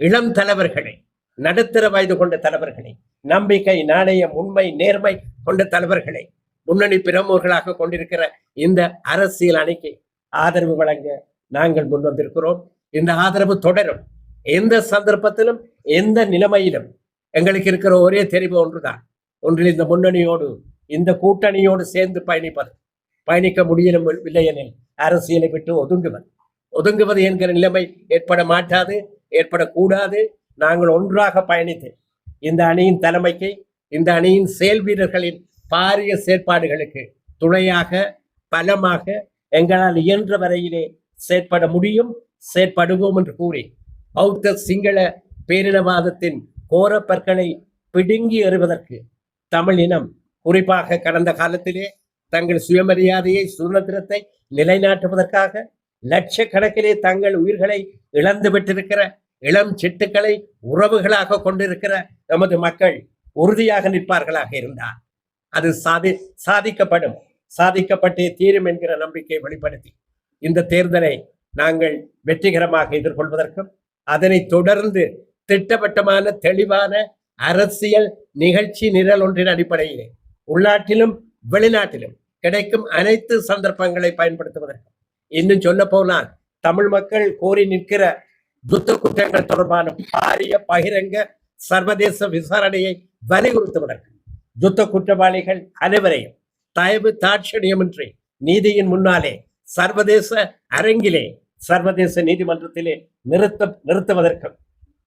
[SPEAKER 4] இளம் தலைவர்களை, நடுத்தர வயது கொண்ட தலைவர்களை, நம்பிக்கை, நாணயம், உண்மை, நேர்மை கொண்ட தலைவர்களை முன்னணி பிரமுகர்களாக கொண்டிருக்கிற இந்த அரசியல் அணிக்கு ஆதரவு வழங்க நாங்கள் முன் வந்திருக்கிறோம். இந்த ஆதரவு தொடரும். எந்த சந்தர்ப்பத்திலும் எந்த நிலைமையிலும் எங்களுக்கு இருக்கிற ஒரே தெரிவு ஒன்றுதான். ஒன்றில் இந்த முன்னணியோடு, இந்த கூட்டணியோடு சேர்ந்து பயணிக்க முடியவில்லை எனில் அரசியலை விட்டு ஒதுங்குவது என்கிற நிலைமை ஏற்பட மாட்டாது, ஏற்படக்கூடாது. நாங்கள் ஒன்றாக பயணித்து இந்த அணியின் தலைமைக்கு, இந்த அணியின் செயல் வீரர்களின் பாரிய செயற்பாடுகளுக்கு துணையாக, பலமாக எங்களால் இயன்ற வரையிலே செயற்பட முடியும், செயற்படுவோம் என்று கூறி பௌத்த சிங்கள பேரினவாதத்தின் கோரப்பற்களை பிடுங்கி எறிவதற்கு தமிழ் இனம் குறிப்பாக கடந்த காலத்திலே தங்கள் சுயமரியாதையை, சுதந்திரத்தை நிலைநாட்டுவதற்காக லட்சக்கணக்கிலே தங்கள் உயிர்களை இழந்து விட்டிருக்கிற இளம் சிட்டுக்களை உறவுகளாக கொண்டிருக்கிற நமது மக்கள் உறுதியாக நிற்பார்களாக இருந்தார் அது சாதிக்கப்பட்டே தீரும் என்கிற நம்பிக்கையை வெளிப்படுத்தி இந்த தேர்தலை நாங்கள் வெற்றிகரமாக எதிர்கொள்வதற்கும் அதனை தொடர்ந்து திட்டவட்டமான தெளிவான அரசியல் நிகழ்ச்சி நிரல் ஒன்றின் அடிப்படையிலே உள்நாட்டிலும் வெளிநாட்டிலும் கிடைக்கும் அனைத்து சந்தர்ப்பங்களை பயன்படுத்துவதற்கும், இன்னும் சொல்ல போனால் தமிழ் மக்கள் கோரி நிற்கிற யுத்த குற்றங்கள் தொடர்பான பாரிய பகிரங்க சர்வதேச விசாரணையை வலியுறுத்துவதற்கு யுத்த குற்றவாளிகள் அனைவரையும் தயவு தாட்சணியமின்றி நீதியின் முன்னாலே சர்வதேச அரங்கிலே, சர்வதேச நீதிமன்றத்திலே நிறுத்துவதற்கும்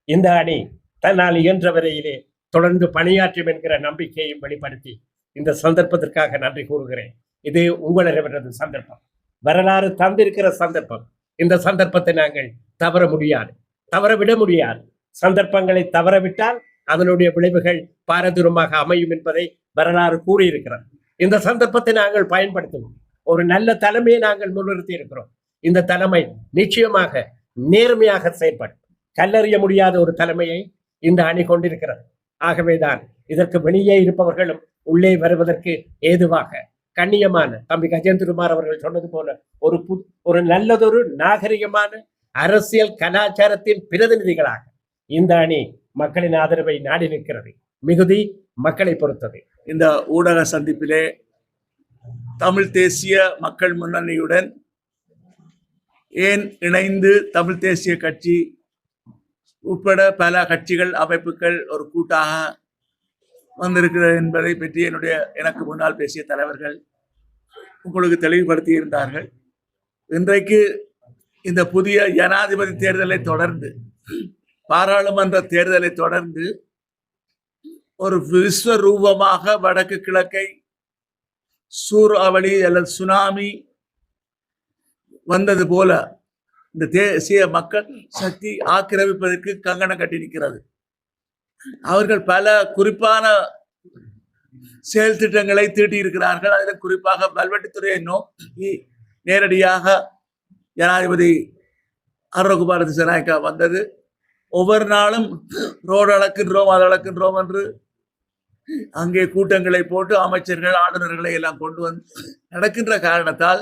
[SPEAKER 4] இந்த அணி தன்னால் இயன்ற வரையிலே தொடர்ந்து பணியாற்றும் என்கிற நம்பிக்கையையும் வெளிப்படுத்தி இந்த சந்தர்ப்பத்திற்காக நன்றி கூறுகிறேன். இது உங்களது சந்தர்ப்பம், வரலாறு தந்திருக்கிற சந்தர்ப்பம். இந்த சந்தர்ப்பத்தை நாங்கள் தவறவிட முடியாது. சந்தர்ப்பங்களை தவறவிட்டால் அதனுடைய விளைவுகள் பாரதூரமாக அமையும் என்பதை வரலாறு கூறியிருக்கிறது. இந்த சந்தர்ப்பத்தை நாங்கள் பயன்படுத்துவோம். ஒரு நல்ல தலைமையை நாங்கள் முன்னிறுத்தி இருக்கிறோம். இந்த தலைமை நிச்சயமாக நேர்மையாக செயல்படும். கல்லறிய முடியாத ஒரு தலைமையை இந்த அணி கொண்டிருக்கிறது. ஆகவேதான் இதற்கு வெளியே இருப்பவர்களும் உள்ளே வருவதற்கு ஏதுவாக கண்ணியமான தம்பி கஜேந்திரகுமார் அவர்கள் சொன்னது போல ஒரு நல்லதொரு நாகரிகமான அரசியல் கலாச்சாரத்தின் பிரதிநிதிகளாக இந்த அணி மக்களின் ஆதரவை நாடி நிற்கிறது. மிகுதி மக்களை பொறுத்தது.
[SPEAKER 5] இந்த ஊடக சந்திப்பிலே தமிழ் தேசிய மக்கள் முன்னணியுடன் ஏன் இணைந்து தமிழ் தேசிய கட்சி உட்பட பல கட்சிகள், அமைப்புகள் ஒரு கூட்டாக வந்திருக்கிறது என்பதை பற்றி எனக்கு முன்னால் பேசிய தலைவர்கள் உங்களுக்கு தெளிவுபடுத்தி இருந்தார்கள். இன்றைக்கு இந்த புதிய ஜனாதிபதி தேர்தலை தொடர்ந்து, பாராளுமன்ற தேர்தலை தொடர்ந்து ஒரு விஸ்வரூபமாக வடக்கு கிழக்கை சூறாவளி அல்லது சுனாமி வந்தது போல இந்த தேசிய மக்கள் சக்தி ஆக்கிரமிப்பதற்கு கங்கணம் கட்டி நிற்கிறது. அவர்கள் பல குறிப்பான செயல் திட்டங்களை தீட்டியிருக்கிறார்கள். அதில் குறிப்பாக கல்வெட்டுத்துறையை நோக்கி நேரடியாக ஜனாதிபதி அருணகுமார திசாநாயக்கா வந்தது. ஒவ்வொரு நாளும் ரோடு அளக்கின்றோம், அது அளக்கின்றோம் என்று அங்கே கூட்டங்களை போட்டு அமைச்சர்கள், ஆளுநர்களை எல்லாம் கொண்டு வந்து நடக்கின்ற காரணத்தால்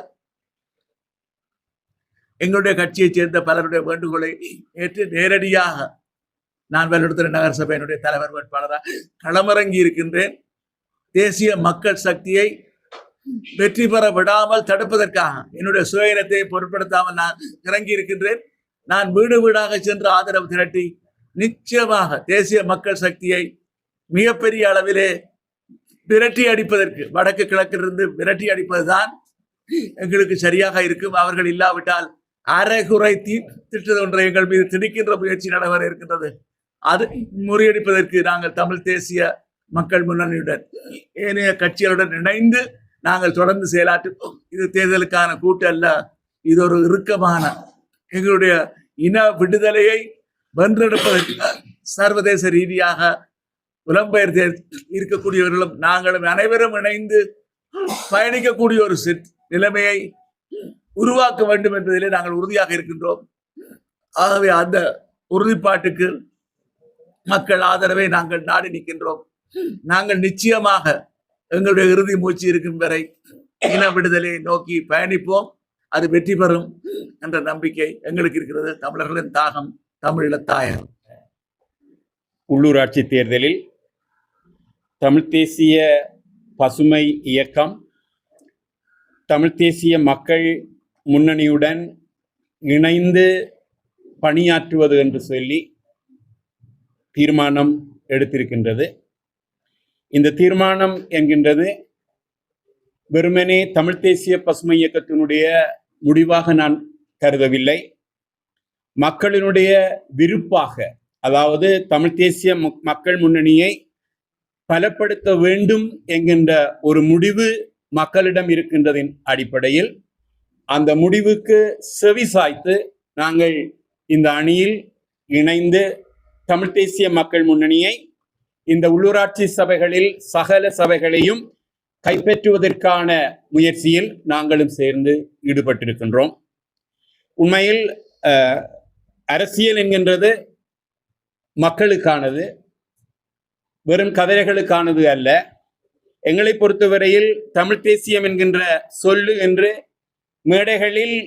[SPEAKER 5] எங்களுடைய கட்சியைச் சேர்ந்த பலருடைய வேண்டுகோளை ஏற்று நேரடியாக நான் வேலுத்துறை நகர சபையினுடைய தலைவர் வேட்பாளராக களமிறங்கி இருக்கின்றேன். தேசிய மக்கள் சக்தியை வெற்றி பெற விடாமல் தடுப்பதற்காக என்னுடைய சுயநலத்தை பொருட்படுத்தாமல் நான் இறங்கி இருக்கின்றேன். நான் வீடு வீடாக சென்று ஆதரவு திரட்டி நிச்சயமாக தேசிய மக்கள் சக்தியை மிகப்பெரிய அளவிலே விரட்டி அடிப்பதற்கு, வடக்கு கிழக்கிலிருந்து விரட்டி அடிப்பதுதான் எங்களுக்கு சரியாக இருக்கும். அவர்கள் இல்லாவிட்டால் அரைகுறை திட்டது ஒன்றை எங்கள் மீது திணிக்கின்ற முயற்சி நடைபெற இருக்கின்றது. அது முறியடிப்பதற்கு நாங்கள் தமிழ் தேசிய மக்கள் முன்னணியுடன் ஏனைய கட்சிகளுடன் இணைந்து நாங்கள் தொடர்ந்து செயலாற்றுவோம். இது தேர்தலுக்கான கூட்டு அல்ல, இது ஒரு இறுக்கமான எங்களுடைய இன விடுதலையை வென்றெடுப்பதற்கு சர்வதேச ரீதியாக புலம்பெயர் இருக்கக்கூடியவர்களும் நாங்களும் அனைவரும் இணைந்து பயணிக்கக்கூடிய ஒரு நிலைமையை உருவாக்க வேண்டும் என்பதிலே நாங்கள் உறுதியாக இருக்கின்றோம். ஆகவே அந்த உறுதிப்பாட்டுக்கு மக்கள் ஆதரவை நாங்கள் நாடி நிற்கின்றோம். நாங்கள் நிச்சயமாக எங்களுடைய இறுதி மூச்சு இருக்கும் வரை இன விடுதலையை நோக்கி பயணிப்போம். அது வெற்றி பெறும் என்ற நம்பிக்கை எங்களுக்கு இருக்கிறது. தமிழர்களின் தாகம், தமிழீழ தாயம்.
[SPEAKER 6] உள்ளூராட்சி தேர்தலில் தமிழ் தேசிய பசுமை இயக்கம் தமிழ் தேசிய மக்கள் முன்னணியுடன் இணைந்து பணியாற்றுவது என்று சொல்லி தீர்மானம் எடுத்திருக்கின்றது. இந்த தீர்மானம் என்கின்றது வெறுமனே தமிழ் தேசிய பசுமை இயக்கத்தினுடைய முடிவாக நான் கருதவில்லை. மக்களினுடைய விருப்பாக, அதாவது தமிழ் தேசிய மக்கள் முன்னணியை பலப்படுத்த வேண்டும் என்கின்ற ஒரு முடிவு மக்களிடம் இருக்கின்றதின் அடிப்படையில் அந்த முடிவுக்கு செவி சாய்த்து நாங்கள் இந்த அணியில் இணைந்து தமிழ் தேசிய மக்கள் முன்னணியை இந்த உள்ளூராட்சி சபைகளில் சகல சபைகளையும் கைப்பற்றுவதற்கான முயற்சியில் நாங்களும் சேர்ந்து ஈடுபட்டிருக்கின்றோம். உண்மையில் அரசியல் என்கின்றது மக்களுக்கானது, வெறும் கதைகளுக்கானது அல்ல. எங்களை பொறுத்தவரையில் தமிழ் தேசியம் என்கின்ற சொல்லு என்று மேடைகளில்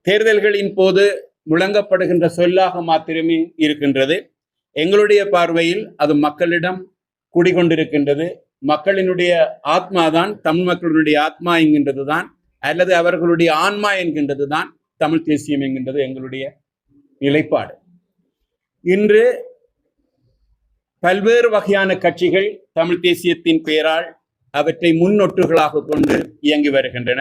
[SPEAKER 6] தேர்தல்களின் போது முழங்கப்படுகின்ற சொல்லாக மாத்திரமே இருக்கின்றது. எங்களுடைய பார்வையில் அது மக்களிடம் குடிகொண்டிருக்கின்றது. மக்களினுடைய ஆத்மாதான், தமிழ் மக்களுடைய ஆத்மா என்கின்றது தான், அல்லது அவர்களுடைய ஆன்மா என்கின்றது தான் தமிழ் தேசியம் என்கின்றது எங்களுடைய நிலைப்பாடு. இன்று பல்வேறு வகையான கட்சிகள் தமிழ் தேசியத்தின் பெயரால் அவற்றை முன்னொட்டுகளாக கொண்டு இயங்கி வருகின்றன.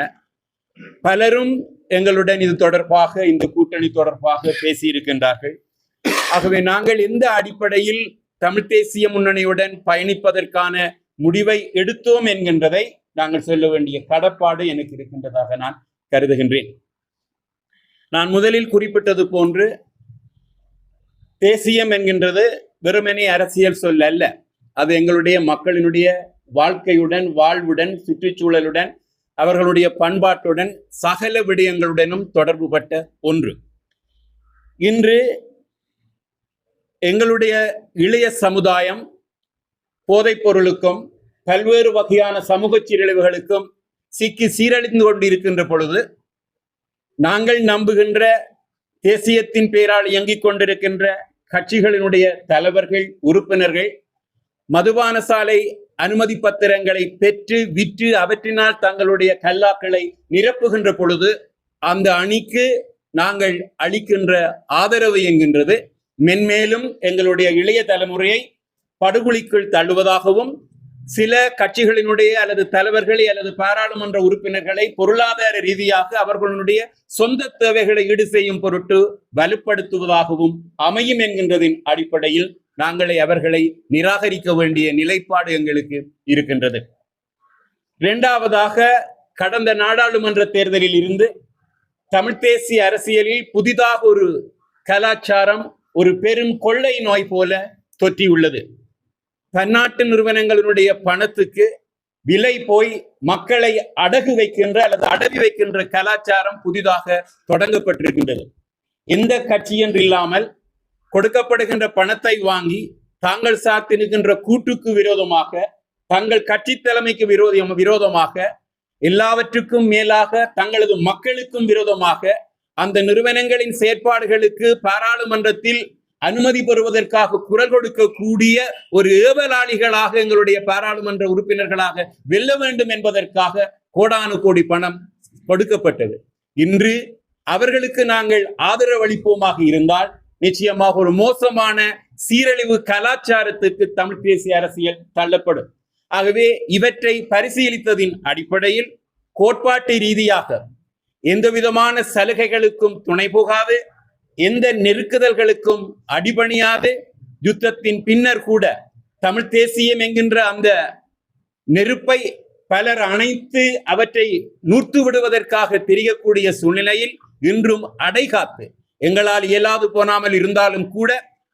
[SPEAKER 6] பலரும் எங்களுடன் இது தொடர்பாக, இந்த கூட்டணி தொடர்பாக பேசியிருக்கின்றார்கள். ஆகவே நாங்கள் எந்த அடிப்படையில் தமிழ் தேசிய முன்னணியுடன் பயணிப்பதற்கான முடிவை எடுத்தோம் என்கின்றதை நாங்கள் சொல்ல வேண்டிய கடப்பாடு எனக்கு இருக்கின்றதாக நான் கருதுகின்றேன். நான் முதலில் குறிப்பிட்டது போன்று தேசியம் என்கின்றது வெறுமனே அரசியல் சொல் அல்ல. அது எங்களுடைய மக்களினுடைய வாழ்க்கையுடன், வாழ்வுடன், சுற்றுச்சூழலுடன், அவர்களுடைய பண்பாட்டுடன், சகல விடயங்களுடனும் தொடர்புபட்ட ஒன்று. இன்று எங்களுடைய இளைய சமுதாயம் போதைப் பொருளுக்கும் பல்வேறு வகையான சமூக சீரழிவுகளுக்கும் சிக்கி சீரழிந்து கொண்டிருக்கின்ற பொழுது நாங்கள் நம்புகின்ற தேசியத்தின் பெயரால் இயங்கிக் கொண்டிருக்கின்ற கட்சிகளினுடைய தலைவர்கள், உறுப்பினர்கள் மதுபான சாலை அனுமதி பத்திரங்களை பெற்று விற்று அவற்றினால் தங்களுடைய கல்லாக்களை நிரப்புகின்ற பொழுது அந்த அணிக்கு நாங்கள் அளிக்கின்ற ஆதரவு என்கின்றது மென்மேலும் எங்களுடைய இளைய தலைமுறையை படுகொலிக்குள் தள்ளுவதாகவும், சில கட்சிகளினுடைய அல்லது தலைவர்களை அல்லது பாராளுமன்ற உறுப்பினர்களை பொருளாதார ரீதியாக அவர்களுடைய சொந்த தேவைகளை ஈடு செய்யும் பொருட்டு வலுப்படுத்துவதாகவும் அமையும் என்கின்றதின் அடிப்படையில் நாங்களே அவர்களை நிராகரிக்க வேண்டிய நிலைப்பாடு எங்களுக்கு இருக்கின்றது. இரண்டாவதாக, கடந்த நாடாளுமன்ற தேர்தலில் இருந்து தமிழ் தேசிய அரசியலில் புதிதாக ஒரு கலாச்சாரம், ஒரு பெரும் கொள்ளை நோய் போல தொற்றியுள்ளது. பன்னாட்டு நிறுவனங்களினுடைய பணத்துக்கு விலை போய் மக்களை அடகு வைக்கின்ற அல்லது அடவி வைக்கின்ற கலாச்சாரம் புதிதாக தொடங்கப்பட்டிருக்கின்றது. எந்த கட்சி என்று இல்லாமல் கொடுக்கப்படுகின்ற பணத்தை வாங்கி தாங்கள் சார்ந்து நிற்கின்ற கூட்டுக்கு விரோதமாக, தங்கள் கட்சி தலைமைக்கு விரோதமாக, எல்லாவற்றுக்கும் மேலாக தங்களது மக்களுக்கும் விரோதமாக அந்த நிறுவனங்களின் செயற்பாடுகளுக்கு பாராளுமன்றத்தில் அனுமதி பெறுவதற்காக குரல் கொடுக்கக்கூடிய ஒரு ஏவலாளிகளாக எங்களுடைய பாராளுமன்ற உறுப்பினர்களாக வெல்ல வேண்டும் என்பதற்காக கோடானு கோடி பணம் கொடுக்கப்பட்டது. இன்று அவர்களுக்கு நாங்கள் ஆதரவு அளிப்போமாக இருந்தால் நிச்சயமாக ஒரு மோசமான சீரழிவு கலாச்சாரத்துக்கு தமிழ் தேசிய அரசியல் தள்ளப்படும். ஆகவே இவற்றை பரிசீலித்ததின் அடிப்படையில் கோட்பாட்டு ரீதியாக எந்த விதமான சலுகைகளுக்கும் துணை போகாது, எந்த நெருக்குதல்களுக்கும் அடிபணியாது, யுத்தத்தின் பின்னர் கூட தமிழ் தேசியம் என்கின்ற அந்த நெருப்பை பலர் அணைத்து அவற்றை நூற்று விடுவதற்காக தெரியக்கூடிய சூழ்நிலையில் இன்றும் அடைகாத்து எங்களால் இயலாது போனாமல் இருந்தாலும் கூட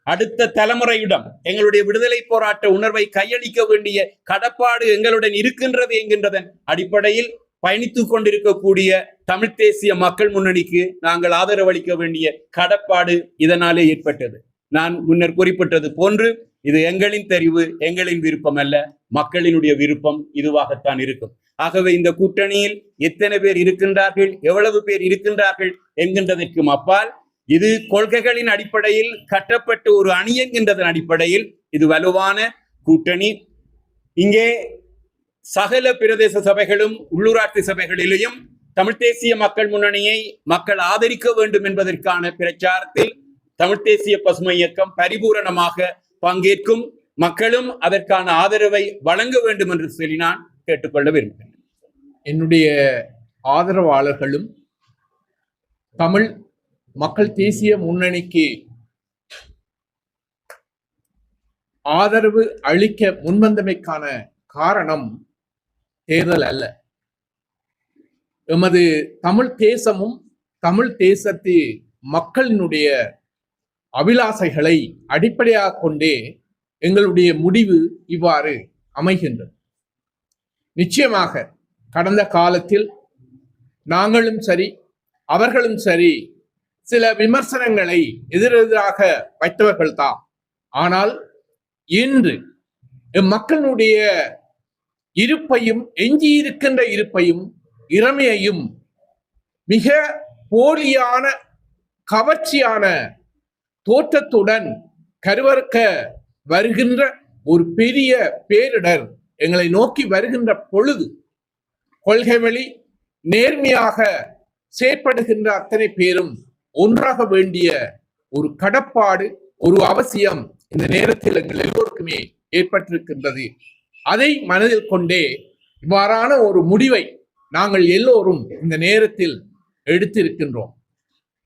[SPEAKER 6] அடுத்த தலைமுறையிடம் எங்களுடைய விடுதலை போராட்ட உணர்வை கையளிக்க வேண்டிய கடப்பாடு எங்களுடன் இருக்கின்றது என்கின்றதன் அடிப்படையில் பயணித்துக் கொண்டிருக்கக்கூடிய தமிழ் தேசிய மக்கள் முன்னணிக்கு நாங்கள் ஆதரவு அளிக்க வேண்டிய கடப்பாடு இதனாலே ஏற்பட்டது. நான் முன்னர் குறிப்பிட்டது போன்று இது எங்களின் தெரிவு, எங்களின் விருப்பம் அல்ல, மக்களினுடைய விருப்பம் இதுவாகத்தான் இருக்கும். ஆகவே இந்த கூட்டணியில் எத்தனை பேர் இருக்கின்றார்கள், எவ்வளவு பேர் இருக்கின்றார்கள் என்கின்றதற்கும் அப்பால் இது கொள்கைகளின் அடிப்படையில் கட்டப்பட்ட ஒரு அணி என்கின்றதன் அடிப்படையில் இது வலுவான கூட்டணி. இங்கே சகல பிரதேச சபைகளும் உள்ளூராட்சி சபைகளிலேயும் தமிழ் தேசிய மக்கள் முன்னணியை மக்கள் ஆதரிக்க வேண்டும் என்பதற்கான பிரச்சாரத்தில் தமிழ் தேசிய பசுமை இயக்கம் பரிபூரணமாக பங்கேற்கும். மக்களும் அதற்கான ஆதரவை வழங்க வேண்டும் என்று சொல்லி நான் கேட்டுக்கொள்ள விரும்புகிறேன்.
[SPEAKER 7] என்னுடைய ஆதரவாளர்களும் தமிழ் மக்கள் தேசிய முன்னணிக்கு ஆதரவு அளிக்க முன்வந்தமைக்கான காரணம் தேர்தல் அல்ல. எமது தமிழ் தேசமும் தமிழ் தேசத்து மக்களினுடைய அபிலாசைகளை அடிப்படையாக கொண்டே எங்களுடைய முடிவு இவ்வாறு அமைகின்றது. நிச்சயமாக கடந்த காலத்தில் நாங்களும் சரி அவர்களும் சரி சில விமர்சனங்களை எதிரெதிராக வைத்தவர்கள்தான். ஆனால் இன்று மக்களுடைய இருப்பையும் எஞ்சியிருக்கின்ற இருப்பையும் இறமையையும் மிக போலியான கவர்ச்சியான தோற்றத்துடன் கருவறுக்க வருகின்ற ஒரு பெரிய பேரிடர் எங்களை நோக்கி வருகின்ற பொழுது கொள்கை வழி நேர்மையாக செயற்படுகின்ற அத்தனை பேரும் ஒன்றாக வேண்டிய ஒரு கடப்பாடு, ஒரு அவசியம் இந்த நேரத்தில் எங்கள் எல்லோருக்குமே ஏற்பட்டிருக்கின்றது. அதை மனதில் கொண்டே இவ்வாறான ஒரு முடிவை நாங்கள் எல்லோரும் இந்த நேரத்தில் எடுத்திருக்கின்றோம்.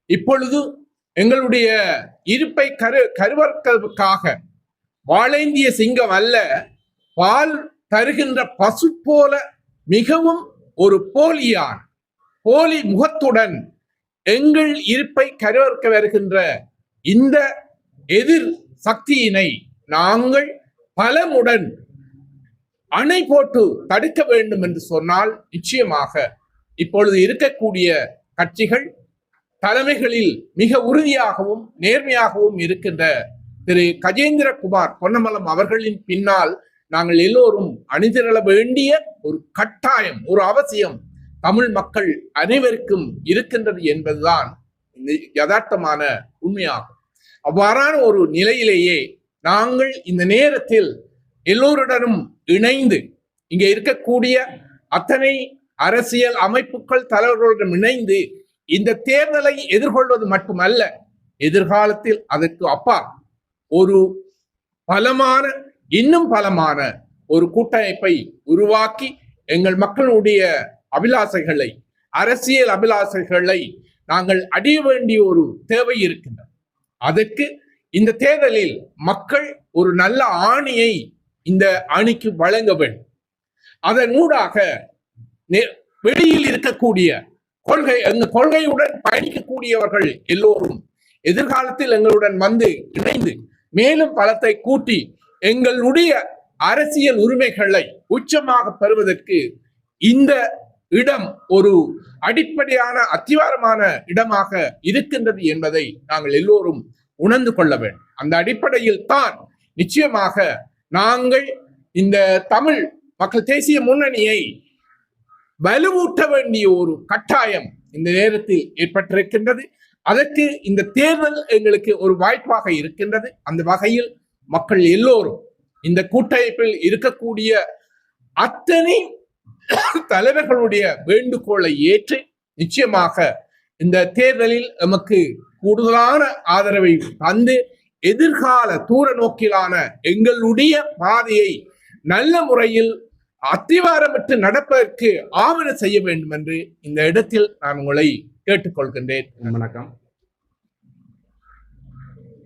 [SPEAKER 7] இப்பொழுது எங்களுடைய இருப்பை கருவறுப்பதற்காக வாழேந்திய சிங்கம் அல்ல, பால் தருகின்ற பசு போல மிகவும் ஒரு போலி முகத்துடன் எங்கள் இருப்பை கருவறுக்க வருகின்ற இந்த எதிர் சக்தியினை நாங்கள் பலமுடன் அணை போட்டு தடுக்க வேண்டும் என்று சொன்னால் நிச்சயமாக இப்பொழுது இருக்கக்கூடிய கட்சிகள் தலைமைகளில் மிக உறுதியாகவும் நேர்மையாகவும் இருக்கின்ற திரு கஜேந்திரகுமார் பொன்னமலம் அவர்களின் பின்னால் நாங்கள் எல்லோரும் அணிதிரள வேண்டிய ஒரு கட்டாயம், ஒரு அவசியம் தமிழ் மக்கள் அனைவருக்கும் இருக்கின்றது என்பதுதான் யதார்த்தமான உண்மையாகும். அவ்வாறான ஒரு நிலையிலேயே நாங்கள் இந்த நேரத்தில் எல்லோருடனும் இணைந்து இங்கே இருக்கக்கூடிய அத்தனை அரசியல் அமைப்புகள் தலைவர்களுடன் இணைந்து இந்த தேர்தலை எதிர்கொள்வது மட்டுமல்ல, எதிர்காலத்தில் அதற்கு அப்பால் ஒரு பலமான இன்னும் பலமான ஒரு கூட்டமைப்பை உருவாக்கி எங்கள் மக்களுடைய அபிலாசைகளை, அரசியல் அபிலாசைகளை நாங்கள் அடைய வேண்டிய ஒரு தேவை இருக்கின்றது. அதற்கு இந்த தேர்தலில் மக்கள் ஒரு நல்ல ஆணையை இந்த அணிக்கு வழங்க வேண்டும். அதன் ஊடாக வெளியில் இருக்கக்கூடிய கொள்கையுடன் பயணிக்கக்கூடியவர்கள் எல்லோரும் எதிர்காலத்தில் எங்களுடன் வந்து இணைந்து மேலும் பலத்தை கூட்டி எங்களுடைய அரசியல் உரிமைகளை உச்சமாக பெறுவதற்கு இந்த இடம் ஒரு அடிப்படையான அத்திவாரமான இடமாக இருக்கின்றது என்பதை நாங்கள் எல்லோரும் உணர்ந்து கொள்ள வேண்டும். அந்த அடிப்படையில் தான் நிச்சயமாக நாங்கள் இந்த தமிழ் மக்கள் தேசிய முன்னணியை வலுவூட்ட வேண்டிய ஒரு கட்டாயம் இந்த நேரத்தில் ஏற்பட்டிருக்கின்றது. அதற்கு இந்த தேர்தல் எங்களுக்கு ஒரு வாய்ப்பாக இருக்கின்றது. அந்த வகையில் மக்கள் எல்லோரும் இந்த கூட்டமைப்பில் இருக்கக்கூடிய அத்தனை தலைவர்களுடைய வேண்டுகோளை ஏற்று நிச்சயமாக இந்த தேர்தலில் நமக்கு கூடுதலான ஆதரவை தந்து எதிர்கால தூர நோக்கிலான எங்களுடைய பாதையை நல்ல முறையில் அத்திவாரமிட்டு நடப்பதற்கு ஆவண செய்ய வேண்டும் என்று இந்த இடத்தில் நான் உங்களை கேட்டுக்கொள்கின்றேன்.
[SPEAKER 8] வணக்கம்.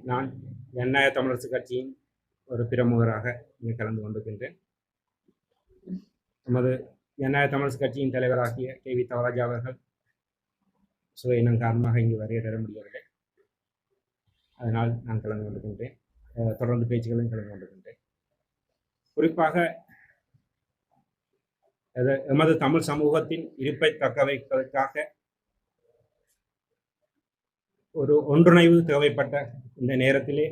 [SPEAKER 8] நான் ஜனநாயக தமிழரசு கட்சியின் ஒரு பிரமுகராக இங்கே கலந்து கொண்டிருக்கின்றேன். நமது ஜனநாயக தமிழரசு கட்சியின் தலைவராகிய KV தவராஜா அவர்கள் சுவையினம் காரணமாக இங்கு வருகை தர முடியவில்லை. அதனால் நான் கலந்து கொண்டிருக்கின்றேன். தொடர்ந்து பேச்சுக்களும் கலந்து கொண்டிருக்கின்றேன். குறிப்பாக எமது தமிழ் சமூகத்தின் இருப்பை தக்க வைப்பதற்காக ஒரு ஒன்றிணைவு தேவைப்பட்ட இந்த நேரத்திலே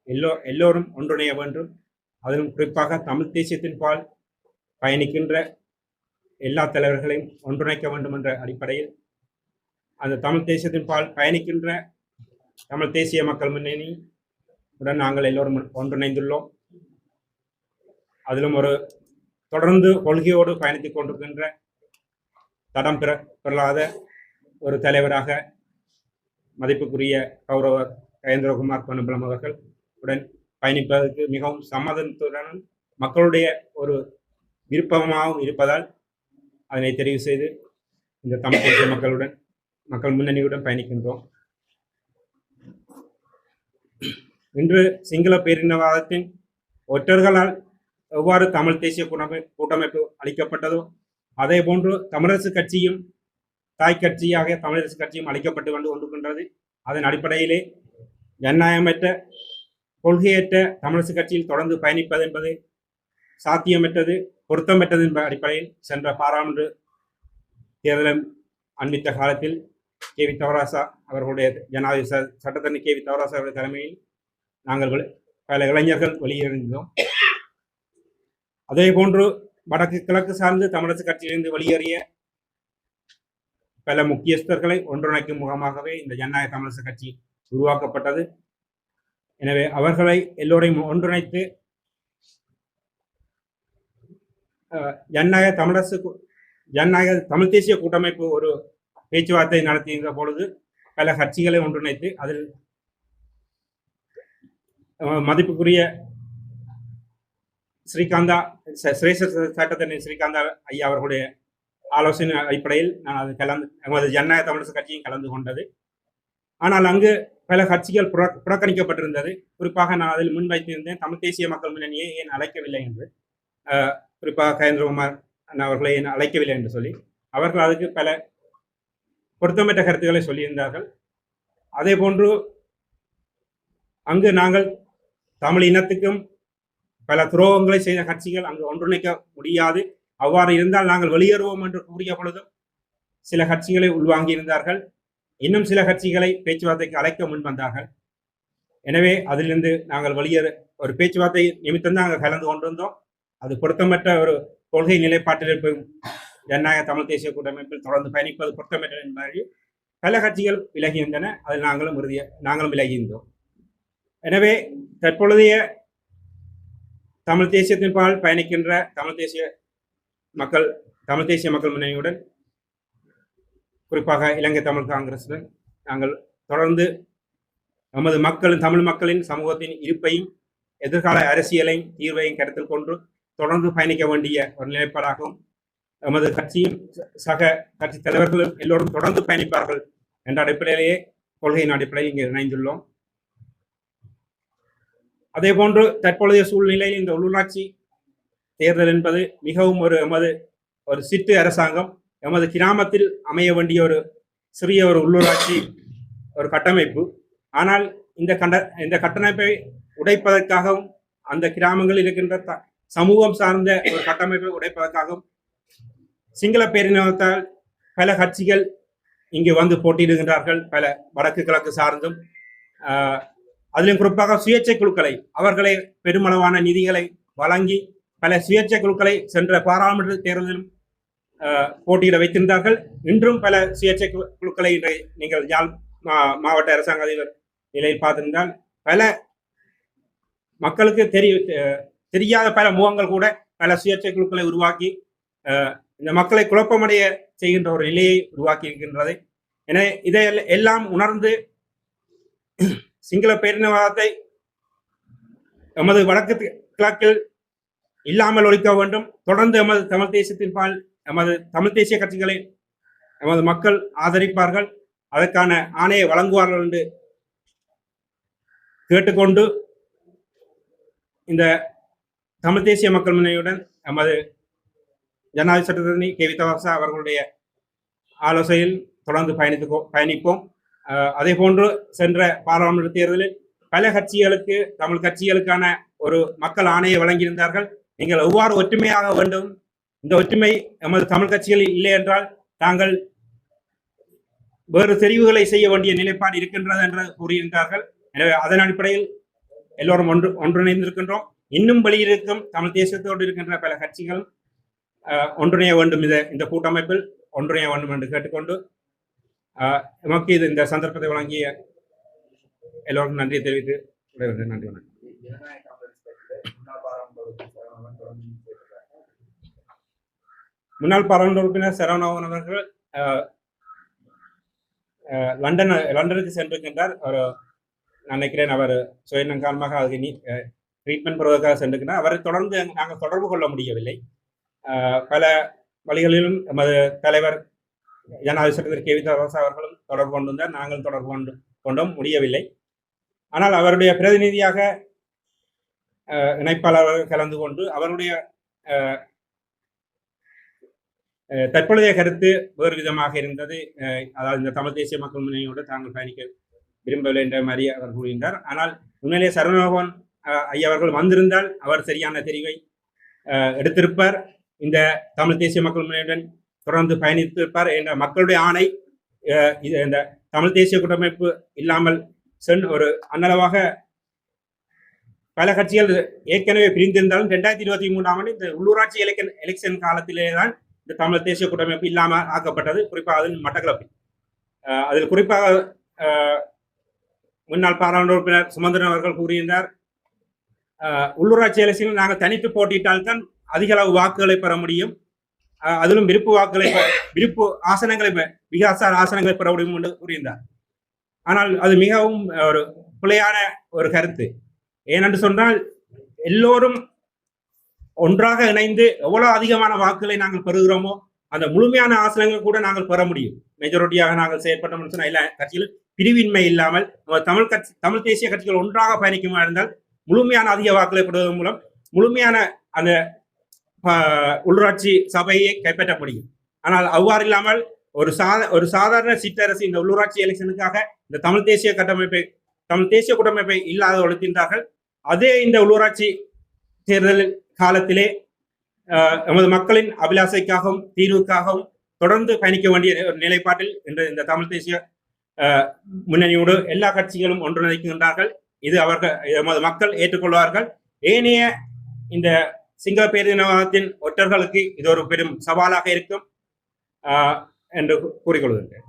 [SPEAKER 8] எல்லோரும் ஒன்றிணைய வேண்டும். அதிலும் குறிப்பாக தமிழ் தேசியத்தின் பால் பயணிக்கின்ற எல்லா தலைவர்களையும் ஒன்றிணைக்க வேண்டும் என்ற அடிப்படையில் அந்த தமிழ் தேசியத்தின் பால் பயணிக்கின்ற தமிழ் தேசிய மக்கள் முன்னணி உடன் நாங்கள் எல்லோரும் ஒன்றிணைந்துள்ளோம். அதிலும் ஒரு தொடர்ந்து கொள்கையோடு பயணித்துக் கொண்டிருக்கின்ற தடம் பெறாத ஒரு தலைவராக மதிப்புக்குரிய கௌரவர் கஜேந்திரகுமார் பொன்னம்பலம் அவர்கள் உடன் பயணிப்பதற்கு மிகவும் சம்மதத்துடனும் மக்களுடைய ஒரு விருப்பமாகவும் இருப்பதால் அதனை தெரிவு செய்து இந்த தமிழ் தேசிய மக்கள் முன்னணியுடன் பயணிக்கின்றோம். இன்று சிங்கள பேரினவாதத்தின் ஒற்றர்களால் எவ்வாறு தமிழ் தேசிய கூட்டமைப்பு அளிக்கப்பட்டதோ அதே போன்று தமிழரசு கட்சியும் தாய் கட்சியாக தமிழரசு கட்சியும் அளிக்கப்பட்டு வந்து கொண்டிருக்கின்றது. அதன் அடிப்படையிலே ஜனநாயகமற்ற கொள்கையற்ற தமிழரசு கட்சியில் தொடர்ந்து பயணிப்பது என்பது சாத்தியமற்றது, பொருத்தமற்றது என்ற அடிப்படையில் சென்ற பாராளுமன்ற தேர்தலும் அண்மித்த காலத்தில் கே வி தவராசா அவர்களுடைய ஜனாதிபதி சட்டத்தரணி கே வி தவராசா அவருடைய தலைமையில் நாங்கள் பல இளைஞர்கள் வெளியேறினோம். அதே போன்று வடக்கு கிழக்கு சார்ந்து தமிழரசு கட்சியிலிருந்து வெளியேறிய பல முக்கியஸ்தர்களை ஒன்றிணைக்கும் முகமாகவே இந்த ஜனநாயக தமிழரசு கட்சி உருவாக்கப்பட்டது. எனவே அவர்களை எல்லோரையும் ஒன்றிணைத்து ஜனநாயக தமிழ் தேசிய கூட்டமைப்பு ஒரு பேச்சுவார்த்தை நடத்தியிருந்த பொழுது பல கட்சிகளை ஒன்றிணைத்து அதில் மதிப்புக்குரிய சிரேஷ்ட சட்டத்தரணி ஸ்ரீகாந்தா ஐயா அவர்களுடைய ஆலோசனை அடிப்படையில் நான் அது எமது ஜனநாயக தமிழரசு கட்சியும் கலந்து கொண்டது. ஆனால் அங்கு பல கட்சிகள் புறக்கணிக்கப்பட்டிருந்தது. குறிப்பாக நான் அதில் முன்வைத்திருந்தேன் தமிழ் தேசிய மக்கள் முன்னணியை ஏன் அழைக்கவில்லை என்று, குறிப்பாக கஜேந்திரகுமார் அவர்களை ஏன் அழைக்கவில்லை என்று சொல்லி அவர்கள் அதுக்கு பல பொருத்தமற்ற கருத்துக்களை சொல்லியிருந்தார்கள். அதே போன்று அங்கு நாங்கள் தமிழ் இனத்துக்கும் பல துரோகங்களை செய்த கட்சிகள் அங்கு ஒன்றிணைக்க முடியாது, அவ்வாறு இருந்தால் நாங்கள் வெளியேறுவோம் என்று கூறிய பொழுதும் சில கட்சிகளை உள்வாங்கியிருந்தார்கள். இன்னும் சில கட்சிகளை பேச்சுவார்த்தைக்கு அழைக்க முன் வந்தார்கள். எனவே அதிலிருந்து நாங்கள் வெளியேற ஒரு பேச்சுவார்த்தை நிமித்தம் தான் அங்கே கலந்து கொண்டிருந்தோம். அது பொருத்தமற்ற ஒரு கொள்கை நிலைப்பாட்டில் இருக்கும் ஜனநாயக தமிழ் தேசிய கூட்டமைப்பில் தொடர்ந்து பயணிப்பது பொருத்தமற்ற என்பதை பல கட்சிகள் விலகியிருந்தன. அதில் நாங்களும் விலகியிருந்தோம். எனவே தற்பொழுதைய தமிழ் தேசியத்தின் பால் பயணிக்கின்ற தமிழ் தேசிய மக்கள் முன்னணியுடன், குறிப்பாக இலங்கை தமிழ் காங்கிரசுடன் நாங்கள் தொடர்ந்து நமது தமிழ் மக்களின் சமூகத்தின் இருப்பையும் எதிர்கால அரசியலையும் தீர்வையும் கருத்தில் கொண்டு தொடர்ந்து பயணிக்க வேண்டிய ஒரு நிலைப்பாடாகவும் நமது கட்சியும் சக கட்சி தலைவர்களும் எல்லோரும் தொடர்ந்து பயணிப்பார்கள் என்ற அடிப்படையிலேயே கொள்கையின் அடிப்படையில் இங்கே இணைந்துள்ளோம். அதே போன்று தற்பொழுதைய சூழ்நிலையில் இந்த உள்ளூராட்சி தேர்தல் என்பது மிகவும் ஒரு சிட்டு அரசாங்கம், எமது கிராமத்தில் அமைய வேண்டிய ஒரு சிறிய ஒரு உள்ளூராட்சி ஒரு கட்டமைப்பு. ஆனால் இந்த கட்டமைப்பை உடைப்பதற்காகவும் அந்த கிராமங்களில் இருக்கின்ற சமூகம் சார்ந்த ஒரு கட்டமைப்பை உடைப்பதற்காகவும் சிங்கள பேரினத்தால் பல கட்சிகள் இங்கு வந்து போட்டியிடுகின்றார்கள். பல வடக்கு கிழக்கு சார்ந்தும் அதிலும் குறிப்பாக சுயேட்சை குழுக்களை அவர்களை பெருமளவான நிதிகளை வழங்கி பல சுயேட்சை குழுக்களை சென்ற பாராளுமன்ற தேர்தலிலும் போட்டியிட வைத்திருந்தார்கள். இன்றும் பல சுயேட்சை குழுக்களை நீங்கள் யாழ் மாவட்ட அரசாங்க அதிபர் நிலையில் பார்த்திருந்தால் பல மக்களுக்கு தெரியாத பல முகங்கள் கூட பல சுயேட்சை குழுக்களை உருவாக்கி இந்த மக்களை குழப்பமடைய செய்கின்ற ஒரு நிலையை உருவாக்கி இருக்கின்றது. எனவே இதை எல்லாம் உணர்ந்து சிங்கள பேரினவாதத்தை எமது வடக்கு கிழக்கில் இல்லாமல் ஒழிக்க வேண்டும். தொடர்ந்து எமது தமிழ் தேசியத்தின் பால் எமது தமிழ் தேசிய கட்சிகளை எமது மக்கள் ஆதரிப்பார்கள், அதற்கான ஆணையை வழங்குவார்கள் என்று கேட்டுக்கொண்டு இந்த தமிழ் தேசிய மக்கள் முன்னணியுடன் எமது ஜனாதிபதி சட்டத்தரணி கே வி தவராசா அவர்களுடைய ஆலோசனையில் தொடர்ந்து பயணிப்போம். அதே போன்று சென்ற பாராளுமன்ற தேர்தலில் பல கட்சிகளுக்கு தமிழ் கட்சிகளுக்கான ஒரு மக்கள் ஆணையை வழங்கியிருந்தார்கள். நீங்கள் எவ்வாறு ஒற்றுமையாக வேண்டும், இந்த ஒற்றுமை எமது தமிழ் கட்சிகளில் இல்லை என்றால் தாங்கள் வேறு தெரிவுகளை செய்ய வேண்டிய நிலைப்பாடு இருக்கின்றது என்று கூறியிருந்தார்கள். எனவே அதன் அடிப்படையில் எல்லோரும் ஒன்றிணைந்திருக்கின்றோம். இன்னும் வெளியிருக்கும் தமிழ் தேசியத்தோடு இருக்கின்ற பல கட்சிகளும் ஒன்றிணைய வேண்டும், இந்த கூட்டமைப்பில் ஒன்றிணைய வேண்டும் என்று கேட்டுக்கொண்டு நமக்கு இந்த சந்தர்ப்பத்தை வழங்கிய எல்லோருக்கும் நன்றியை தெரிவித்து விடைபெறுகிறேன். நன்றி, வணக்கம்.
[SPEAKER 2] ஜனநாயக காங்கிரஸ் கட்சியில முன்னாள் பாராளுமன்ற உறுப்பினர் சரவணன் தொடர்ந்து பேசுறாங்க.
[SPEAKER 8] முன்னாள் பாராளுமன்ற உறுப்பினர் சரவணன் அவர்கள் லண்டனுக்கு சென்றிருக்கின்றார். நான் நினைக்கிறேன் அவர் சுயநலம் காரணமாக அதுக்கு ட்ரீட்மெண்ட் பெறுவதற்காக சென்றிருக்கிறார். அவரை தொடர்ந்து நாங்கள் தொடர்பு கொள்ள முடியவில்லை. பல வழிகளிலும் நமது தலைவர் ஜனாதிபதி செக்ரட்டரி கே வி தவராஜா அவர்களும் தொடர்பு கொண்டிருந்தார். நாங்கள் தொடர்பு கொண்டோம், முடியவில்லை. ஆனால் அவருடைய பிரதிநிதியாக இணைப்பாளர்கள் கலந்து கொண்டு அவருடைய தற்பொழுதைய கருத்து வேறு விதமாக இருந்தது. அதாவது இந்த தமிழ் தேசிய மக்கள் முன்னணியோடு தாங்கள் பயணிக்க விரும்பவில்லை என்ற மாதிரி அவர் கூறுகின்றார். ஆனால் உண்மையிலே சரவணபவன் ஐயா அவர்கள் வந்திருந்தால் அவர் சரியான தெரிவை எடுத்திருப்பார். இந்த தமிழ் தேசிய மக்கள் முன்னணியுடன் தொடர்ந்து பயணித்திருப்பார் என்ற மக்களுடைய ஆணை இந்த தமிழ் தேசிய கூட்டமைப்பு இல்லாமல் ஒரு அன்னளவாக பல கட்சிகள் ஏற்கனவே பிரிந்திருந்தாலும் 2023 ஆண்டு இந்த உள்ளூராட்சி எலெக்ஷன் காலத்திலே தான் இந்த தமிழ் தேசிய கூட்டமைப்பு இல்லாமல் ஆக்கப்பட்டது. குறிப்பாக அதில் மட்டக்களப்பில் அதில் குறிப்பாக முன்னாள் பாராளுமன்ற உறுப்பினர் சுமந்திரன் அவர்கள் கூறியிருந்தார், உள்ளூராட்சி எலெக்ஷனில் நாங்கள் தனித்து போட்டியிட்டால்தான் அதிக அளவு வாக்குகளை பெற முடியும், அதிலும் விருப்பு ஆசனங்களை விகாசார ஆசனங்களை பெற முடியும் என்று கூறியிருந்தார். ஆனால் அது மிகவும் ஒரு பிழையான ஒரு கருத்து. ஏனென்று சொன்னால் எல்லோரும் ஒன்றாக இணைந்து எவ்வளவு அதிகமான வாக்குகளை நாங்கள் பெறுகிறோமோ அந்த முழுமையான ஆசனங்கள் கூட நாங்கள் பெற முடியும். மெஜாரிட்டியாக நாங்கள் செயற்பட்டோம்னு சொன்னால் எல்லா கட்சிகளும் பிரிவின்மை இல்லாமல் தமிழ் தேசிய கட்சிகள் ஒன்றாக பயணிக்குமா இருந்தால் முழுமையான அதிக வாக்குகளை பெறுவதன் மூலம் முழுமையான அந்த உள்ளூராட்சி சபையை கைப்பற்ற முடியும். ஆனால் அவ்வாறு இல்லாமல் ஒரு சாதாரண சிற்றரசு இந்த உள்ளூராட்சி எலெக்ஷனுக்காக இந்த தமிழ் தேசிய கூட்டமைப்பை இல்லாத ஒழிக்கின்றார்கள். அதே இந்த உள்ளூராட்சி தேர்தல் காலத்திலே எமது மக்களின் அபிலாசைக்காகவும் தீர்வுக்காகவும் தொடர்ந்து பயணிக்க வேண்டிய ஒரு நிலைப்பாட்டில் இன்று இந்த தமிழ் தேசிய முன்னணியோடு எல்லா கட்சிகளும் ஒன்றிணைக்கின்றார்கள். இது எமது மக்கள் ஏற்றுக்கொள்வார்கள். ஏனைய இந்த சிங்கள பேரினவாதத்தின் ஒற்றர்களுக்கு இது ஒரு பெரும் சவாலாக இருக்கும் என்று கூறிக்கொள்கின்றேன்.